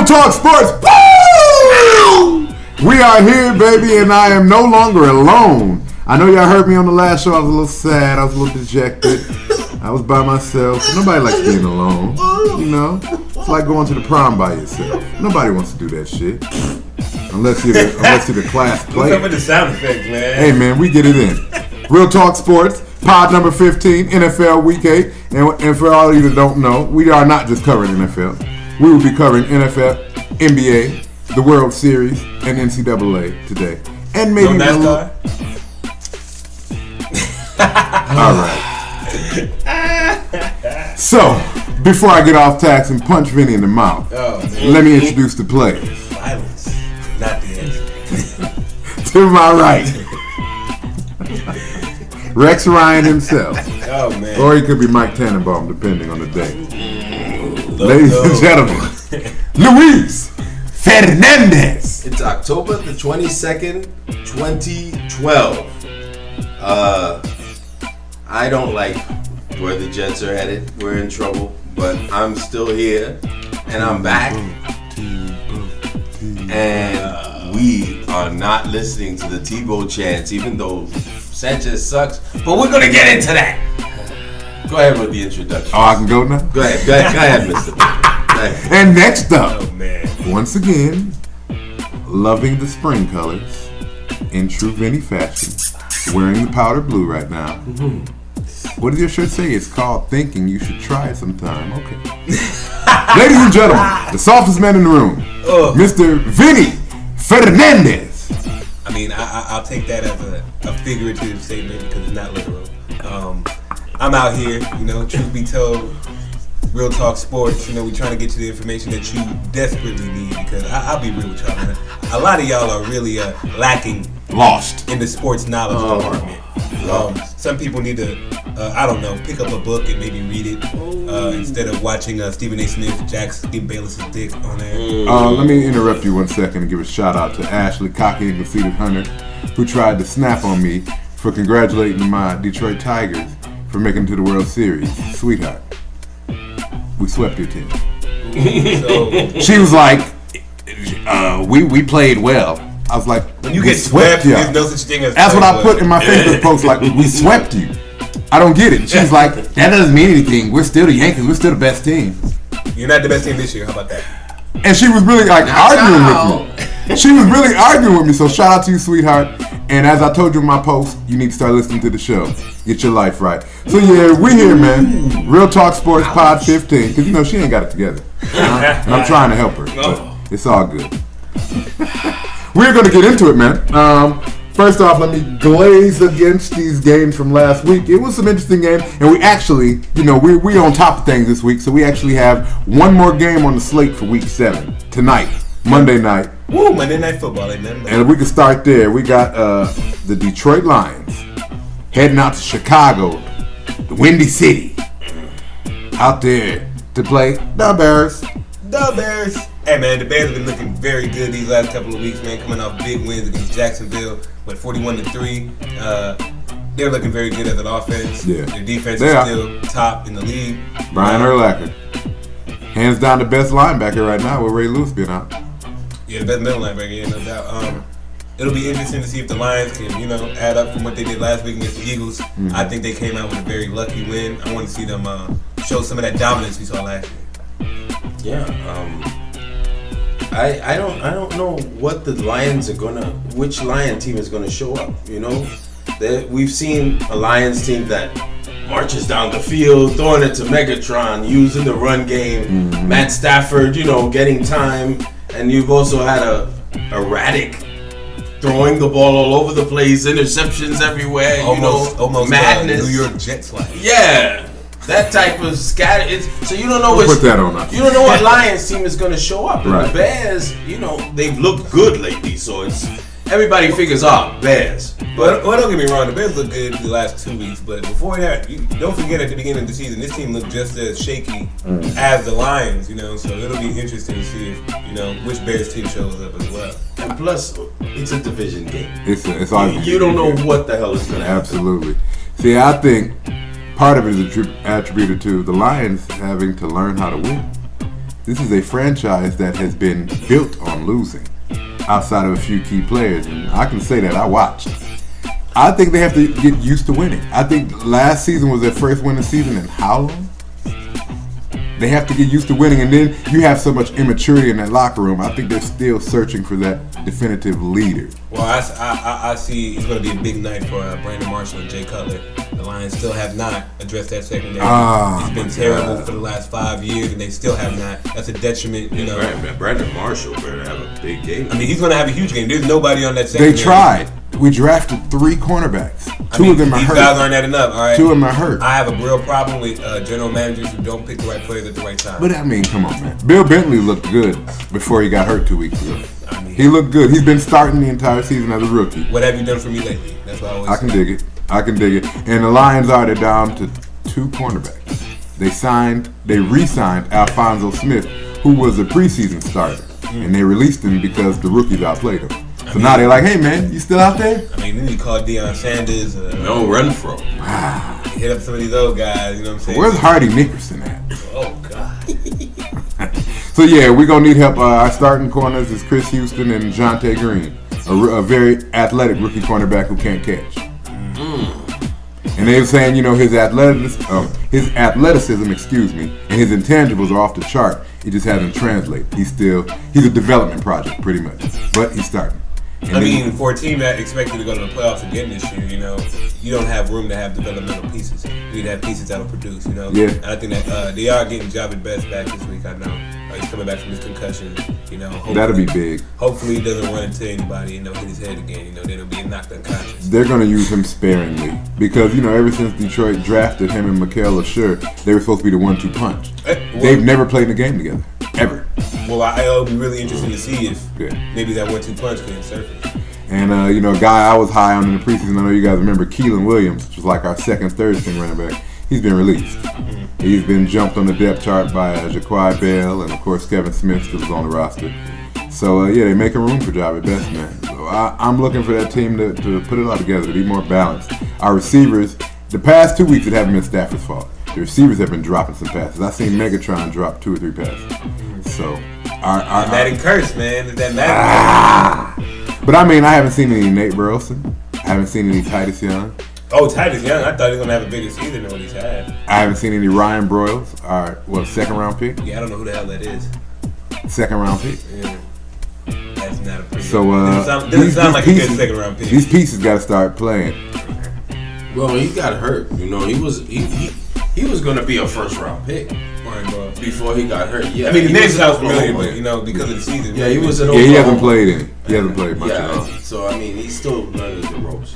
Real Talk Sports. Woo! We are here, baby, and I am no longer alone. I know y'all heard me on the last show. I was a little sad. I was a little dejected. I was by myself. Nobody likes being alone. You know, it's like going to the prom by yourself. Nobody wants to do that shit. Unless you're the class player. What's up with the sound effects, man? Hey, man, we get it in. Real Talk Sports, pod number 15, NFL Week 8. And for all of you that don't know, we are not just covering NFL. We will be covering NFL, NBA, the World Series, and NCAA today. And maybe NASCAR? All right. So, before I get off tax and punch Vinny in the mouth, let me introduce the players. Violence, not the answer. To my right, Rex Ryan himself. Oh, man. Or he could be Mike Tannenbaum, depending on the day. Ladies and gentlemen, Luis Fernandez. It's October the 22nd, 2012. I don't like where the Jets are headed. We're in trouble, but I'm still here, and I'm back. And we are not listening to the Tebow chants, even though Sanchez sucks. But we're gonna get into that. Go ahead with the introduction. Oh, I can go now? Go ahead, Mr. Go ahead. And next up, man. Once again, loving the spring colors in true Vinny fashion, wearing the powder blue right now. Mm-hmm. What does your shirt say? It's called Thinking You Should Try It Sometime. Okay. Ladies and gentlemen, the softest man in the room, Mr. Vinny Fernandez. I mean, I'll take that as a figurative statement because it's not literal. I'm out here, truth be told, Real Talk Sports, we trying to get you the information that you desperately need because I'll be real with y'all, man. A lot of y'all are really lacking lost in the sports knowledge department. Some people need to, pick up a book and maybe read it instead of watching Stephen A. Smith, Jack Skip Bayless's dick on there. Let me interrupt you 1 second and give a shout out to Ashley, cocky and conceited Hunter, who tried to snap on me for congratulating my Detroit Tigers for making it to the World Series. Sweetheart, we swept your team. She was like, we played well. I was like, when you get swept, there's no such thing as. That's what I put in my Facebook post, like, we swept you. I don't get it. She's like, that doesn't mean anything. We're still the Yankees. We're still the best team. You're not the best team this year. How about that? And she was really arguing with me. She was really arguing with me. So shout out to you, sweetheart. And as I told you in my post, you need to start listening to the show. Get your life right. So yeah, we here, man. Real Talk Sports Pod 15. Because she ain't got it together. And I'm trying to help her. But it's all good. We're going to get into it, man. First off, let me glaze against these games from last week. It was some interesting games, and we actually, we're on top of things this week, so we actually have one more game on the slate for Week 7 tonight, Monday night. Woo, Monday Night Football. And if we can start there, we got the Detroit Lions heading out to Chicago, the Windy City, out there to play the Bears. The Bears. Hey, man, the Bears have been looking very good these last couple of weeks, man, coming off big wins against Jacksonville, 41-3. They're looking very good as an offense. Yeah. Their defense is still top in the league. Brian Urlacher. Hands down the best linebacker right now with Ray Lewis being out. Yeah, the best middle linebacker, no doubt. It'll be interesting to see if the Lions can, add up from what they did last week against the Eagles. Mm-hmm. I think they came out with a very lucky win. I want to see them show some of that dominance we saw last year. Yeah, I don't know what the Lions are which Lion team is gonna show up. We've seen a Lions team that marches down the field, throwing it to Megatron, using the run game. Mm-hmm. Matt Stafford, getting time, and you've also had a erratic throwing the ball all over the place, interceptions everywhere. Almost madness. New York Jets like. Yeah. That type of scatter. So you don't know put that on us. You don't know what Lions team is going to show up. And right. The Bears, they've looked good lately. So it's everybody figures out Bears. But don't get me wrong, the Bears look good the last 2 weeks. But before that, don't forget at the beginning of the season, this team looked just as shaky as the Lions. So it'll be interesting to see if which Bears team shows up as well. And plus, it's a division game. It's all you don't know what the hell is going to happen. Absolutely. See, I think part of it is attributed to the Lions having to learn how to win. This is a franchise that has been built on losing, outside of a few key players, and I can say that I watched. I think they have to get used to winning. I think last season was their first winning season in how long? They have to get used to winning, and then you have so much immaturity in that locker room. I think they're still searching for that definitive leader. Well, I see it's going to be a big night for Brandon Marshall and Jay Cutler. The Lions still have not addressed that secondary. It's been terrible for the last 5 years, and they still have not. That's a detriment, you know. Man, Brandon Marshall better have a big game. I mean, he's going to have a huge game. There's nobody on that secondary. They tried. We drafted 3 cornerbacks. Two of them are hurt. These guys aren't that enough, all right? 2 of them are hurt. I have a real problem with general managers who don't pick the right players at the right time. But I mean, come on, man. Bill Bentley looked good before he got hurt 2 weeks ago. I mean, He looked good. He's been starting the entire season as a rookie. what have you done for me lately? That's what I always I can dig it. And the Lions they're down to 2 cornerbacks. They re-signed Alfonso Smith, who was a preseason starter. And they released him because the rookies outplayed him. So now they're like, hey, man, you still out there? I mean, then you call Deion Sanders. No run from. Hit up some of these old guys, you know what I'm saying? Where's Hardy Nickerson at? Oh, God. So, yeah, we're going to need help. Our starting corners is Chris Houston and Jonte Green, a very athletic rookie cornerback who can't catch. And they were saying, you know, his athleticism, and his intangibles are off the chart. It just hasn't translated. He's a development project, pretty much. But he's starting. I mean, for a team that expected to go to the playoffs again this year, you know, you don't have room to have developmental pieces. You need to have pieces that will produce, you know. Yeah. And I think that they are getting Javid Best back this week, I know. He's coming back from his concussion, you know. That'll be big. Hopefully he doesn't run into anybody, you know, hit his head again, you know, then he'll be knocked unconscious. They're going to use him sparingly because, you know, ever since Detroit drafted him and Mikael Lasher, they were supposed to be the 1-2 punch. They've never played in a game together, ever. Well, it'll be really interesting to see if maybe that 1-2 punch can surface. And, you know, a guy I was high on in the preseason, I know you guys remember Keelan Williams, which was like our second, third string running back. He's been released. He's been jumped on the depth chart by Jaquai Bell, and, of course, Kevin Smith still is on the roster. So, yeah, they're making room for Javid Best, man. So I'm looking for that team to put it all together, to be more balanced. Our receivers, the past 2 weeks, it haven't been Stafford's fault. The receivers have been dropping some passes. I've seen Megatron drop 2 or 3 passes. So, Madden curse, man. That Madden. But I mean, I haven't seen any Nate Burleson. I haven't seen any Titus Young. Oh, Titus Young. I thought he was going to have a bigger season than what he's had. I haven't seen any Ryan Broyles, our second round pick. Yeah, I don't know who the hell that is. Second round pick. Yeah. That's not a pretty So, doesn't sound like a good second round pick. These pieces got to start playing. Well, he got hurt. You know, he was going to be a first round pick before he got hurt. Yeah, I mean, the name sounds familiar, but you know, because of the season. Yeah, he was an. Yeah, he hasn't played any. He hasn't played much at all. So I mean, he's still learning the ropes.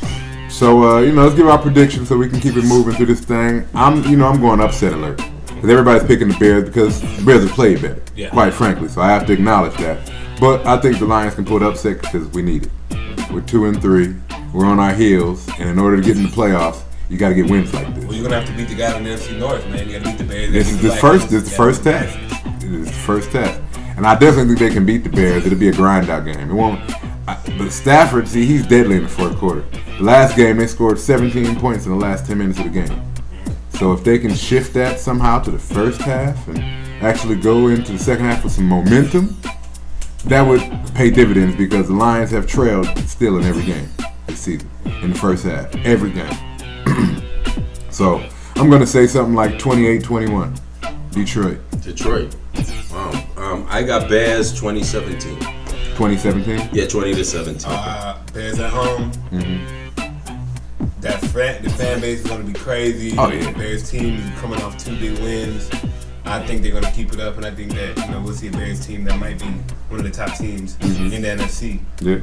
So you know, let's give our predictions so we can keep it moving through this thing. I'm going upset alert because everybody's picking the Bears because the Bears have played better, quite frankly. So I have to acknowledge that. But I think the Lions can pull the upset because we need it. We're 2-3. We're on our heels, and in order to get in the playoffs, you got to get wins like this. Well, you're gonna have to beat the guy in the NFC North, man. You got to beat the Bears. This is the first test. It is the first test, and I definitely think they can beat the Bears. It'll be a grind out game. It won't. But Stafford, see, he's deadly in the fourth quarter. The last game, they scored 17 points in the last 10 minutes of the game. So if they can shift that somehow to the first half and actually go into the second half with some momentum, that would pay dividends because the Lions have trailed still in every game this season in the first half, every game. So I'm going to say something like 28-21, Detroit. Wow. I got Bears 2017. 2017? Yeah, 20-17. Bears at home. Mm-hmm. The fan base is going to be crazy. Oh, yeah. The Bears team is coming off 2 big wins. I think they're going to keep it up, and I think that we'll see a Bears team that might be one of the top teams in the NFC. Yeah.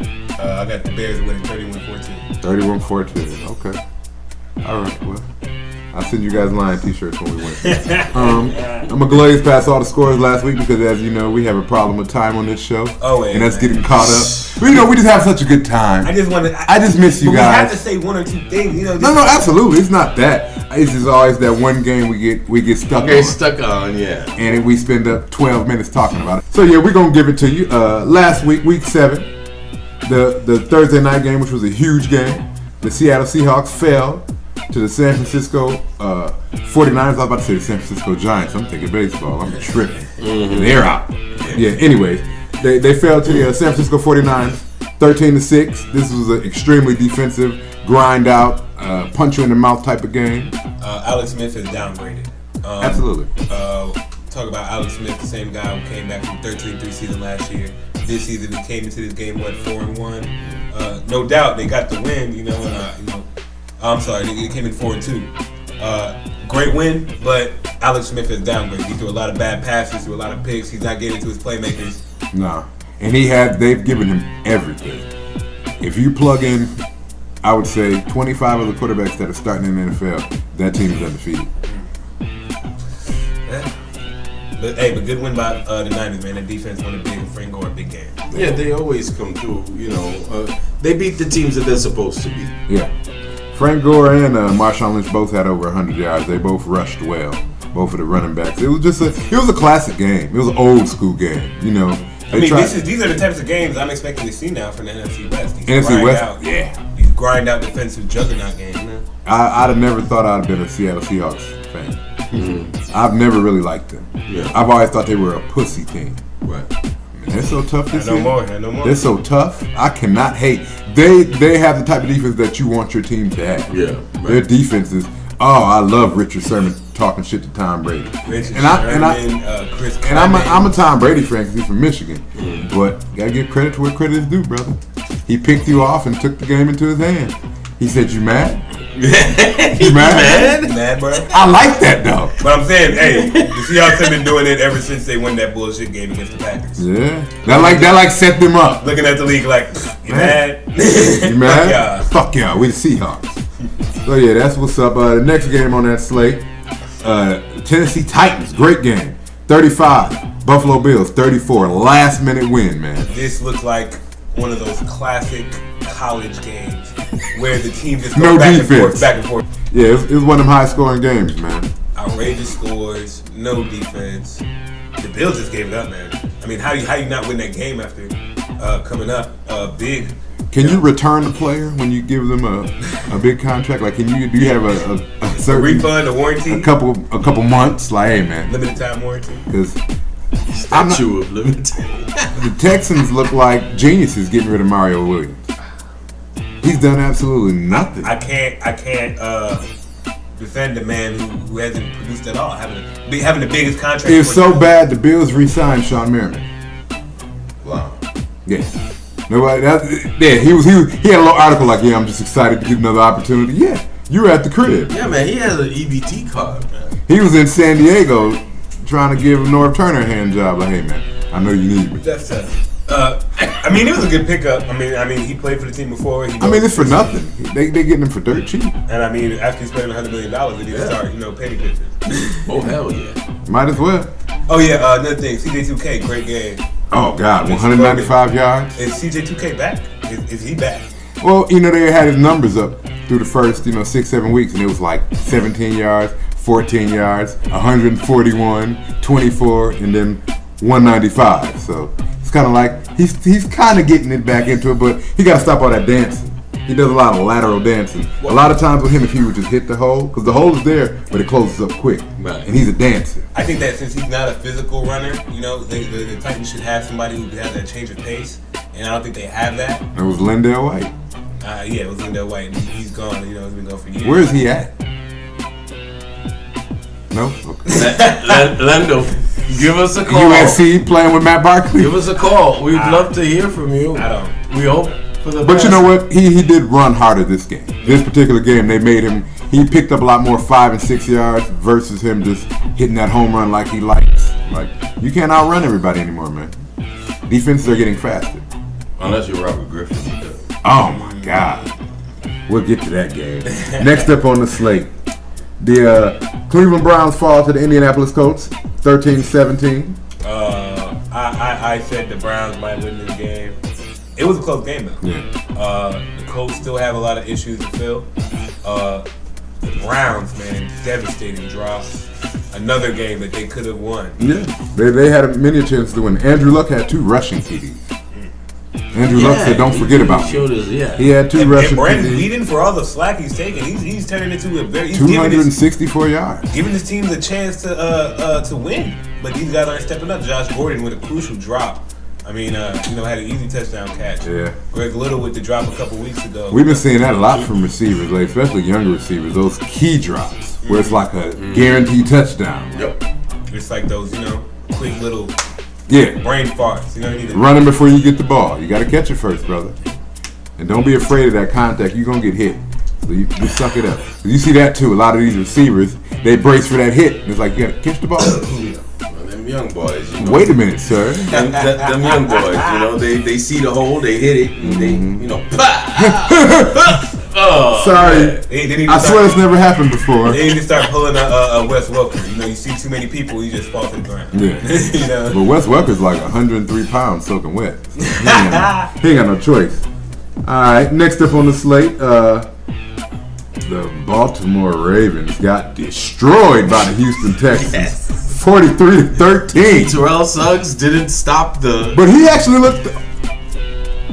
I got the Bears winning 31-14. 31-14. Okay. All right. Well, I'll send you guys Lion t-shirts when we win. I'm going to glaze past all the scores last week because, as you know, we have a problem with time on this show. Oh, yeah. And that's getting caught up. But, we just have such a good time. I just miss you guys. We have to say 1 or 2 things. No, absolutely. It's not that. It's just always that one game we get stuck on. Yeah. And we spend up 12 minutes talking about it. So, yeah, we're going to give it to you. Last week, week 7, the Thursday night game, which was a huge game, the Seattle Seahawks fell to the San Francisco 49ers. I was about to say the San Francisco Giants. I'm thinking baseball. I'm tripping. They're out. Yeah, anyways, they fell to the San Francisco 49ers 13-6. This was an extremely defensive, grind out, punch you in the mouth type of game. Alex Smith is downgraded. Absolutely. Talk about Alex Smith, the same guy who came back from 13-3 season last year. This season he came into this game 4-1. No doubt they got the win. I'm sorry, they came in 4-2. Great win, but Alex Smith is downgraded. He threw a lot of bad passes, threw a lot of picks. He's not getting to his playmakers. Nah, and they've given him everything. If you plug in, I would say 25 of the quarterbacks that are starting in the NFL, that team is undefeated. But good win by the Niners, man. The defense won a big, and Frank Gore a big game. Yeah, they always come through. They beat the teams that they're supposed to beat. Yeah, Frank Gore and Marshawn Lynch both had over 100 yards. They both rushed well. Both of the running backs. It was a classic game. It was an old school game. These are the types of games I'm expecting to see now from the NFC West. NFC West, These grind out defensive juggernaut games, man. I'd have never thought I'd have been a Seattle Seahawks fan. I've never really liked them. Yeah. I've always thought they were a pussy team. Right. They're so tough this year. No more. They're so tough. I cannot hate. They have the type of defense that you want your team to have. Yeah. Right. Their defense is. Oh, I love Richard Sherman talking shit to Tom Brady. I'm a Tom Brady fan because he's from Michigan. But gotta give credit to where credit is due, brother. He picked you off and took the game into his hands. He said, "You mad? You mad? Mad, bro." I like that though. But I'm saying, hey, the Seahawks have been doing it ever since they won that bullshit game against the Packers. Yeah, that set them up. Looking at the league like, you mad? You mad? Fuck y'all. We the Seahawks. So yeah, that's what's up. The next game on that slate, Tennessee Titans, great game, 35. Buffalo Bills, 34. Last minute win, man. This looks like one of those classic college games where the team just go back and forth. Yeah, it was one of them high scoring games, man. Outrageous scores, no defense. The Bills just gave it up, man. I mean, how you not win that game after coming up big? Can you return the player when you give them a big contract? Like, do you have a certain refund, a warranty? A couple months, like, hey man, limited time warranty. Because the Texans look like geniuses getting rid of Mario Williams. He's done absolutely nothing. I can't defend a man who hasn't produced at all, having the biggest contract. It's so bad the Bills re-signed Sean Merriman. Wow. Yeah. Nobody. He had a little article like, "Yeah, I'm just excited to get another opportunity." Yeah, you were at the crib. Yeah, man. He has an EBT card, man. He was in San Diego trying to give Norv Turner a hand job. Like, hey, man, I know you need me. That's tough. It was a good pickup. I mean, he played for the team before. It's for nothing. They getting him for dirt cheap. And after he's spending $100 million, they need to start, petty pitching. Oh hell yeah. Might as well. Oh yeah. Another thing, CJ2K, great game. Oh God, 195 yards. Is CJ2K back? Is he back? Well, they had his numbers up through the first, 6-7 weeks, and it was like 17 yards, 14 yards, 141, 24, and then 195. So it's kind of like he's kind of getting it back into it, but he got to stop all that dancing. He does a lot of lateral dancing. A lot of times with him, if he would just hit the hole, because the hole is there, but it closes up quick. Right. And he's a dancer. I think that since he's not a physical runner, the Titans should have somebody who has that change of pace, and I don't think they have that. It was Lindell White. It was Lindell White, and he's gone. He's been gone for years. Where is he at? No? Okay. Lendo, give us a call. USC playing with Matt Barkley? Give us a call. We'd love to hear from you. I don't. We hope for the best. But you know what? He did run harder this game. This particular game, they made him. He picked up a lot more 5 and 6 yards versus him just hitting that home run like he likes. Like, you can't outrun everybody anymore, man. Defenses are getting faster. Unless you're Robert Griffin. Oh my God. We'll get to that game. Next up on the slate, the Cleveland Browns fall to the Indianapolis Colts, 13-17. I said the Browns might win this game. It was a close game though. Yeah. The Colts still have a lot of issues to fill. The Browns, man, devastating drop. Another game that they could have won. Yeah, they had many chances to win. Andrew Luck had 2 rushing TDs. Andrew Luck said, "Don't forget about me." He had 2 rushing. And Brandon Whedon, for all the slack he's taking, he's turning into a very 264 yards, giving his team the chance to win. But these guys aren't stepping up. Josh Gordon with a crucial drop. I mean, had an easy touchdown catch. Yeah. Greg Little with the drop a couple weeks ago. We've been seeing that a lot from receivers, like especially younger receivers. Those key drops where it's like a guaranteed touchdown. Yep. It's like those, quick little brain farts. Running before you get the ball. You got to catch it first, brother. And don't be afraid of that contact. You're going to get hit. So you suck it up. You see that too. A lot of these receivers, they brace for that hit. It's like, you got to catch the ball. Them young boys. Wait a minute, sir. Them young boys, they see the hole, they hit it, and they, sorry. I swear it's never happened before. They need to start pulling a Wes Welker. You see too many people, you just fall to the ground. Yeah. But Wes Welker's like 103 pounds soaking wet. He ain't got no choice. All right, next up on the slate, the Baltimore Ravens got destroyed by the Houston Texans, 43-13. Terrell Suggs didn't stop but he actually looked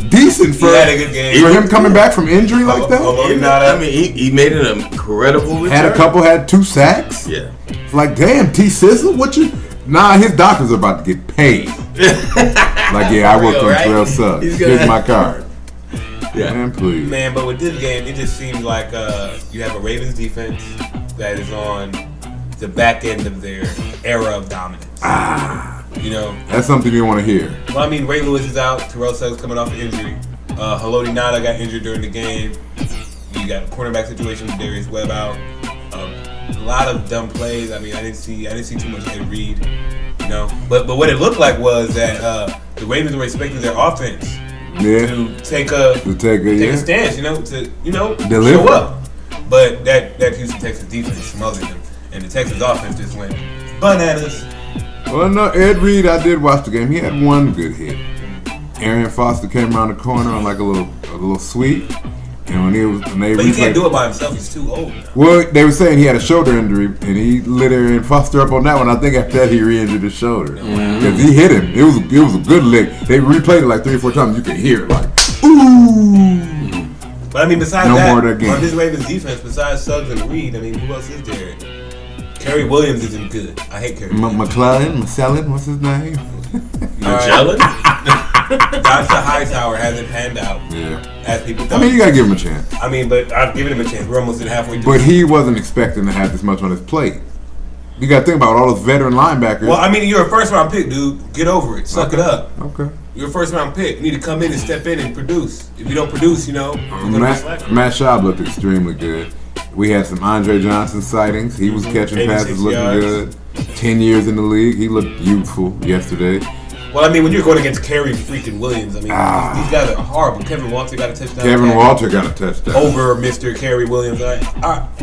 decent for him coming back from injury like that. I mean, he made an incredible return. Had 2 sacks. Yeah. Like, damn, T-Sizzle, what you? Nah, his doctors are about to get paid. I worked on Terrell Suggs. Here's my card. Yeah. Man, please. Man, but with this game, it just seems like you have a Ravens defense that is on the back end of their era of dominance. That's something you want to hear. Well, I mean, Ray Lewis is out. Terrell Suggs coming off an injury. Haloti Nada got injured during the game. You got a cornerback situation with Darius Webb out. A lot of dumb plays. I mean, I didn't see too much Ed Reed. But what it looked like was that the Ravens were expecting their offense to take a stance, to deliver. Show up. But that Houston Texans defense smothered them, and the Texans offense just went bananas. Well, no, Ed Reed, I did watch the game. He had one good hit. Arian Foster came around the corner on like a little sweep, and but he can't do it by himself. He's too old now. Well, they were saying he had a shoulder injury, and he lit Arian Foster up on that one. I think after that he re-injured his shoulder because he hit him. It was a good lick. They replayed it like 3 or 4 times. You could hear it like, ooh. But I mean, besides on this Ravens defense, besides Suggs and Reed, I mean, who else is there? Kerry Williams isn't good. I hate Kerry Williams. McClellan, what's his name? Magellan? Dr. Hightower hasn't panned out. Yeah. As people thought. I mean, you got to give him a chance. I mean, but I've given him a chance. We're almost at halfway through. But he wasn't expecting to have this much on his plate. You got to think about all those veteran linebackers. Well, I mean, you're a first-round pick, dude. Get over it. Suck it up. Okay. You're a first-round pick. You need to come in and step in and produce. If you don't produce, you're going to be slack. Matt Schaub looked extremely good. We had some Andre Johnson sightings. He was catching passes, looking good. 10 years in the league. He looked youthful yesterday. Well, I mean, when you're going against Kerry freaking Williams, I mean, these guys are horrible. Kevin Walter got a touchdown. Walter got a touchdown. Over Mr. Kerry Williams.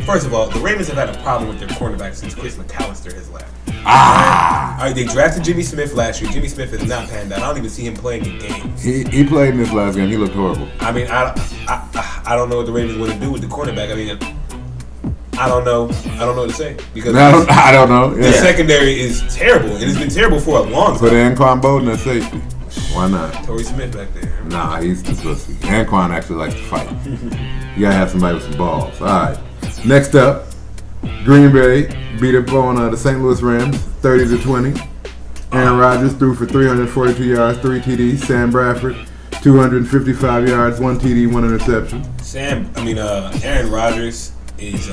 First of all, the Ravens have had a problem with their cornerback since Chris McAllister has left. All right, they drafted Jimmy Smith last year. Jimmy Smith has not panned out. I don't even see him playing in games. He played in this last game. He looked horrible. I mean, I don't know what the Ravens want to do with the cornerback. I mean, I don't know what to say because I don't know. The secondary is terrible. It has been terrible for a long time. Put Anquan Bolden at safety. Why not? Torrey Smith back there. Nah, he's too pussy. Anquan actually likes to fight. You gotta have somebody with some balls. All right. Next up, Green Bay beat up on the St. Louis Rams, 30-20. Aaron Rodgers threw for 342 yards, 3 TDs. Sam Bradford, 255 yards, 1 TD, 1 interception. Aaron Rodgers is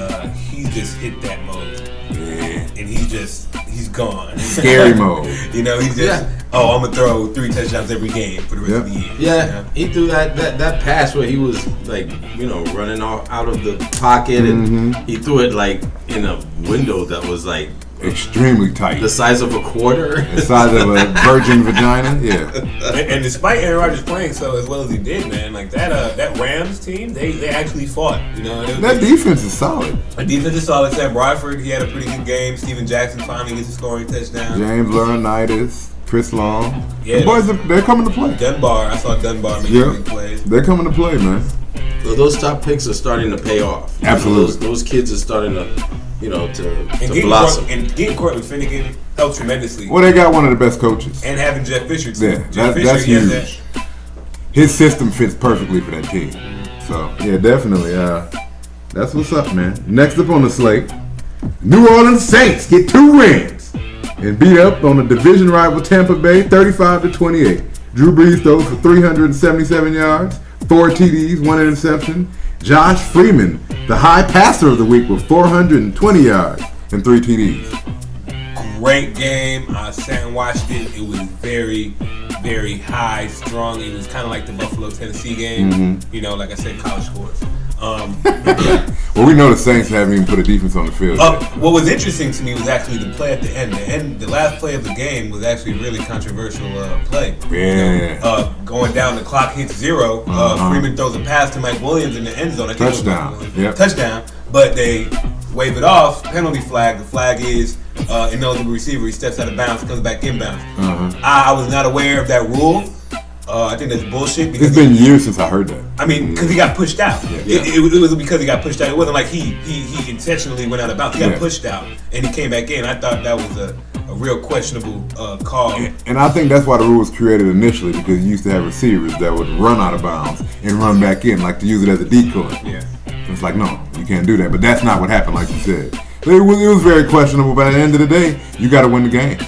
he's just hit that mode. Yeah. And he's gone. Scary mode. He's just I'm gonna throw 3 touchdowns every game for the rest of the year. Yeah. He threw that pass where he was like, running out of the pocket and he threw it like in a window that was like extremely tight. The size of a quarter. The size of a virgin vagina. Yeah. And despite Aaron Rodgers playing so as well as he did, man, like that Rams team, they actually fought. That defense is solid. The defense is solid. Sam Bradford, he had a pretty good game. Steven Jackson finally gets a scoring touchdown. James Laurinaitis, Chris Long. Yeah, the boys, they're coming to play. I saw Dunbar making big plays. They're coming to play, man. So those top picks are starting to pay off. Absolutely. Those kids are starting to to blossom. And getting Courtland Finnegan helped tremendously. Well, they got one of the best coaches. And having Jeff Fisher too. Yeah, that's huge. his system fits perfectly for that team. So yeah, definitely. That's what's up, man. Next up on the slate, New Orleans Saints get 2 wins and beat up on the division rival Tampa Bay 35-28. Drew Brees throws for 377 yards, 4 TDs, 1 interception. Josh Freeman, the high passer of the week, with 420 yards and 3 TDs. Great game. I sat and watched it. It was very, very high, strong. It was kind of like the Buffalo-Tennessee game. Mm-hmm. You know, like I said, college scores. Well, we know the Saints haven't even put a defense on the field yet. What was interesting to me was actually the play at the end. The last play of the game was actually a really controversial play. Yeah. You know, going down, the clock hits 0. Freeman throws a pass to Mike Williams in the end zone. I think Touchdown. Touchdown. But they wave it off. Penalty flag. The flag is ineligible receiver. He steps out of bounds, comes back inbounds. I was not aware of that rule. I think that's bullshit. Because it's been years since I heard that. I mean, because he got pushed out. Yeah. It was because he got pushed out. It wasn't like he intentionally went out of bounds. He got pushed out and he came back in. I thought that was a real questionable call. And I think that's why the rule was created initially, because you used to have receivers that would run out of bounds and run back in, like to use it as a decoy. Yeah. It's like, no, you can't do that. But that's not what happened, like you said. It was very questionable, but at the end of the day, you got to win the game.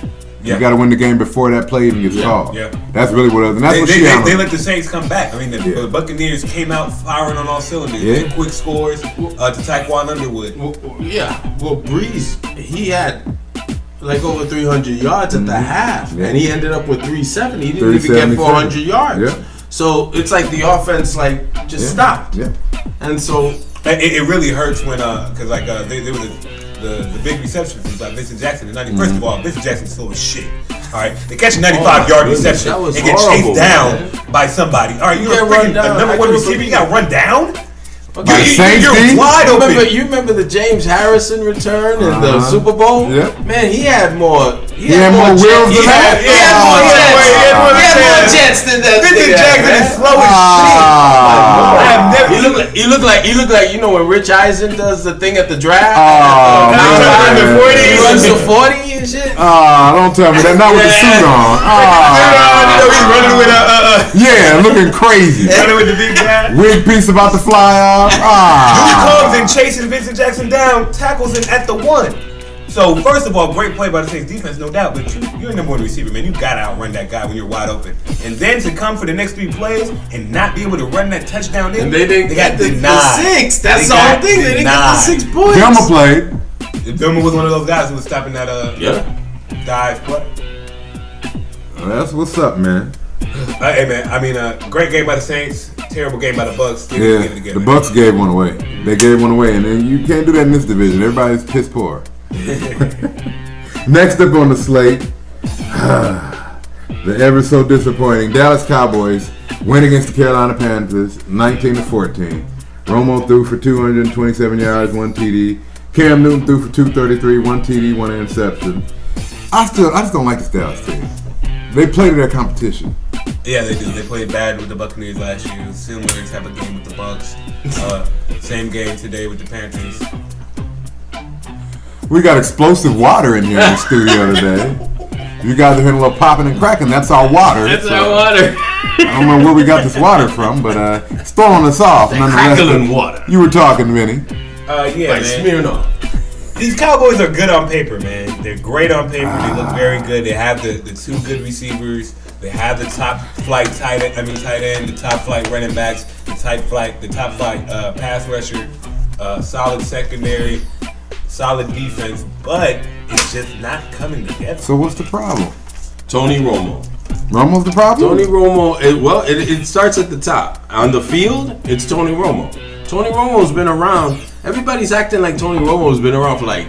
Yeah. You got to win the game before that play even gets called. Yeah. That's really what it is. And that's they let the Saints come back. I mean, the Buccaneers came out firing on all cylinders. Yeah. Quick scores to Tyquan Underwood. Well, Breeze, he had like over 300 yards at the half, and he ended up with 370. He didn't even get 400 yards. Yeah. So it's like the offense just stopped. Yeah. And so it really hurts when because they were the big reception from Vincent Jackson in 90. First of all, Vincent Jackson's full of shit. All right, they catch a 95-yard reception and get chased down by somebody. All right, you're a number 1 receiver. You got run down. Okay. You're wide open. You remember the James Harrison return in the Super Bowl? Yep. Man, he had more. He had more wheels than that. He had more jets than that. Vincent Jackson is slow as shit. He looked like you know when Rich Eisen does the thing at the draft. He runs to 40 and shit. Don't tell me that. Not with the suit on. He's running with looking crazy. Running with the big guy. Wig piece about to fly off. He comes and chases Vincent Jackson down, tackles him at the 1. So first of all, great play by the Saints defense, no doubt. But you're a number 1 receiver, man. You gotta outrun that guy when you're wide open. And then to come for the next 3 plays and not be able to run that touchdown in, and they got denied. The 6. That's the whole thing. They didn't get the 6 points. Vilma played. Vilma was one of those guys who was stopping that dive play. That's what's up, man. Hey man, I mean, great game by the Saints, terrible game by the Bucs. The Bucs gave one away. They gave one away, and then you can't do that in this division. Everybody's piss poor. Next up on the slate, the ever so disappointing Dallas Cowboys win against the Carolina Panthers, 19-14. Romo threw for 227 yards, 1 TD. Cam Newton threw for 233, 1 TD, 1 interception. I just don't like this Dallas team. They play to their competition. Yeah, they do. They played bad with the Buccaneers last year. Similar type of game with the Bucs. Same game today with the Panthers. We got explosive water in here in the studio today. You guys are hearing a little popping and cracking. That's our water. That's our water. I don't know where we got this water from, but it's throwing us off. Crackling water. You were talking, Vinny. Man. Smirnoff. These Cowboys are good on paper, man. They're great on paper. They look very good. They have the 2 good receivers. They have the top flight tight end, the top flight running backs, the top flight pass rusher, solid secondary, solid defense, but it's just not coming together. So what's the problem? Tony Romo. Romo's the problem? Tony Romo, it starts at the top. On the field, it's Tony Romo. Tony Romo's been around. Everybody's acting like Tony Romo's been around for like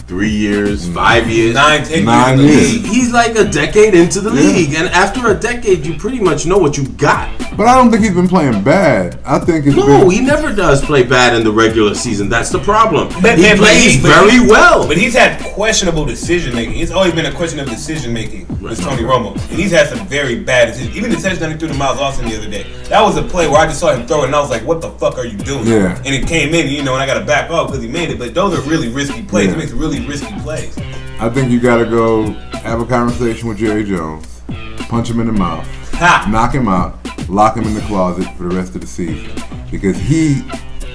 3 years, 5 years, 9 years. He's like a decade into the league, and after a decade, you pretty much know what you got. But I don't think he's been playing bad. I think he never does play bad in the regular season. That's the problem. He plays very well. But he's had questionable decision making. It's always been a question of decision making with Tony Romo, and he's had some very bad decisions. Even the touchdown he threw to Miles Austin the other day. That was a play where I just saw him throw it, and I was like, "What the fuck are you doing?" Yeah. And it came in, and I got to back off because he made it. But those are really risky plays. Yeah. He makes really risky plays. I think you got to go have a conversation with Jerry Jones, punch him in the mouth, knock him out, lock him in the closet for the rest of the season. Because he,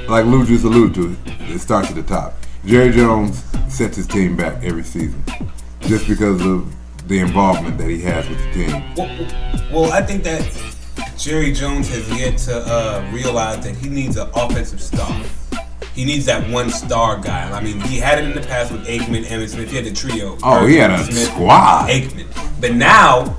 like Lou just alluded to, it starts at the top. Jerry Jones sets his team back every season just because of the involvement that he has with the team. Well, I think that Jerry Jones has yet to realize that he needs an offensive star. He needs that one star guy. I mean, he had it in the past with Aikman, Emmitt Smith. He had the trio. Oh, he had a squad. Aikman. But now,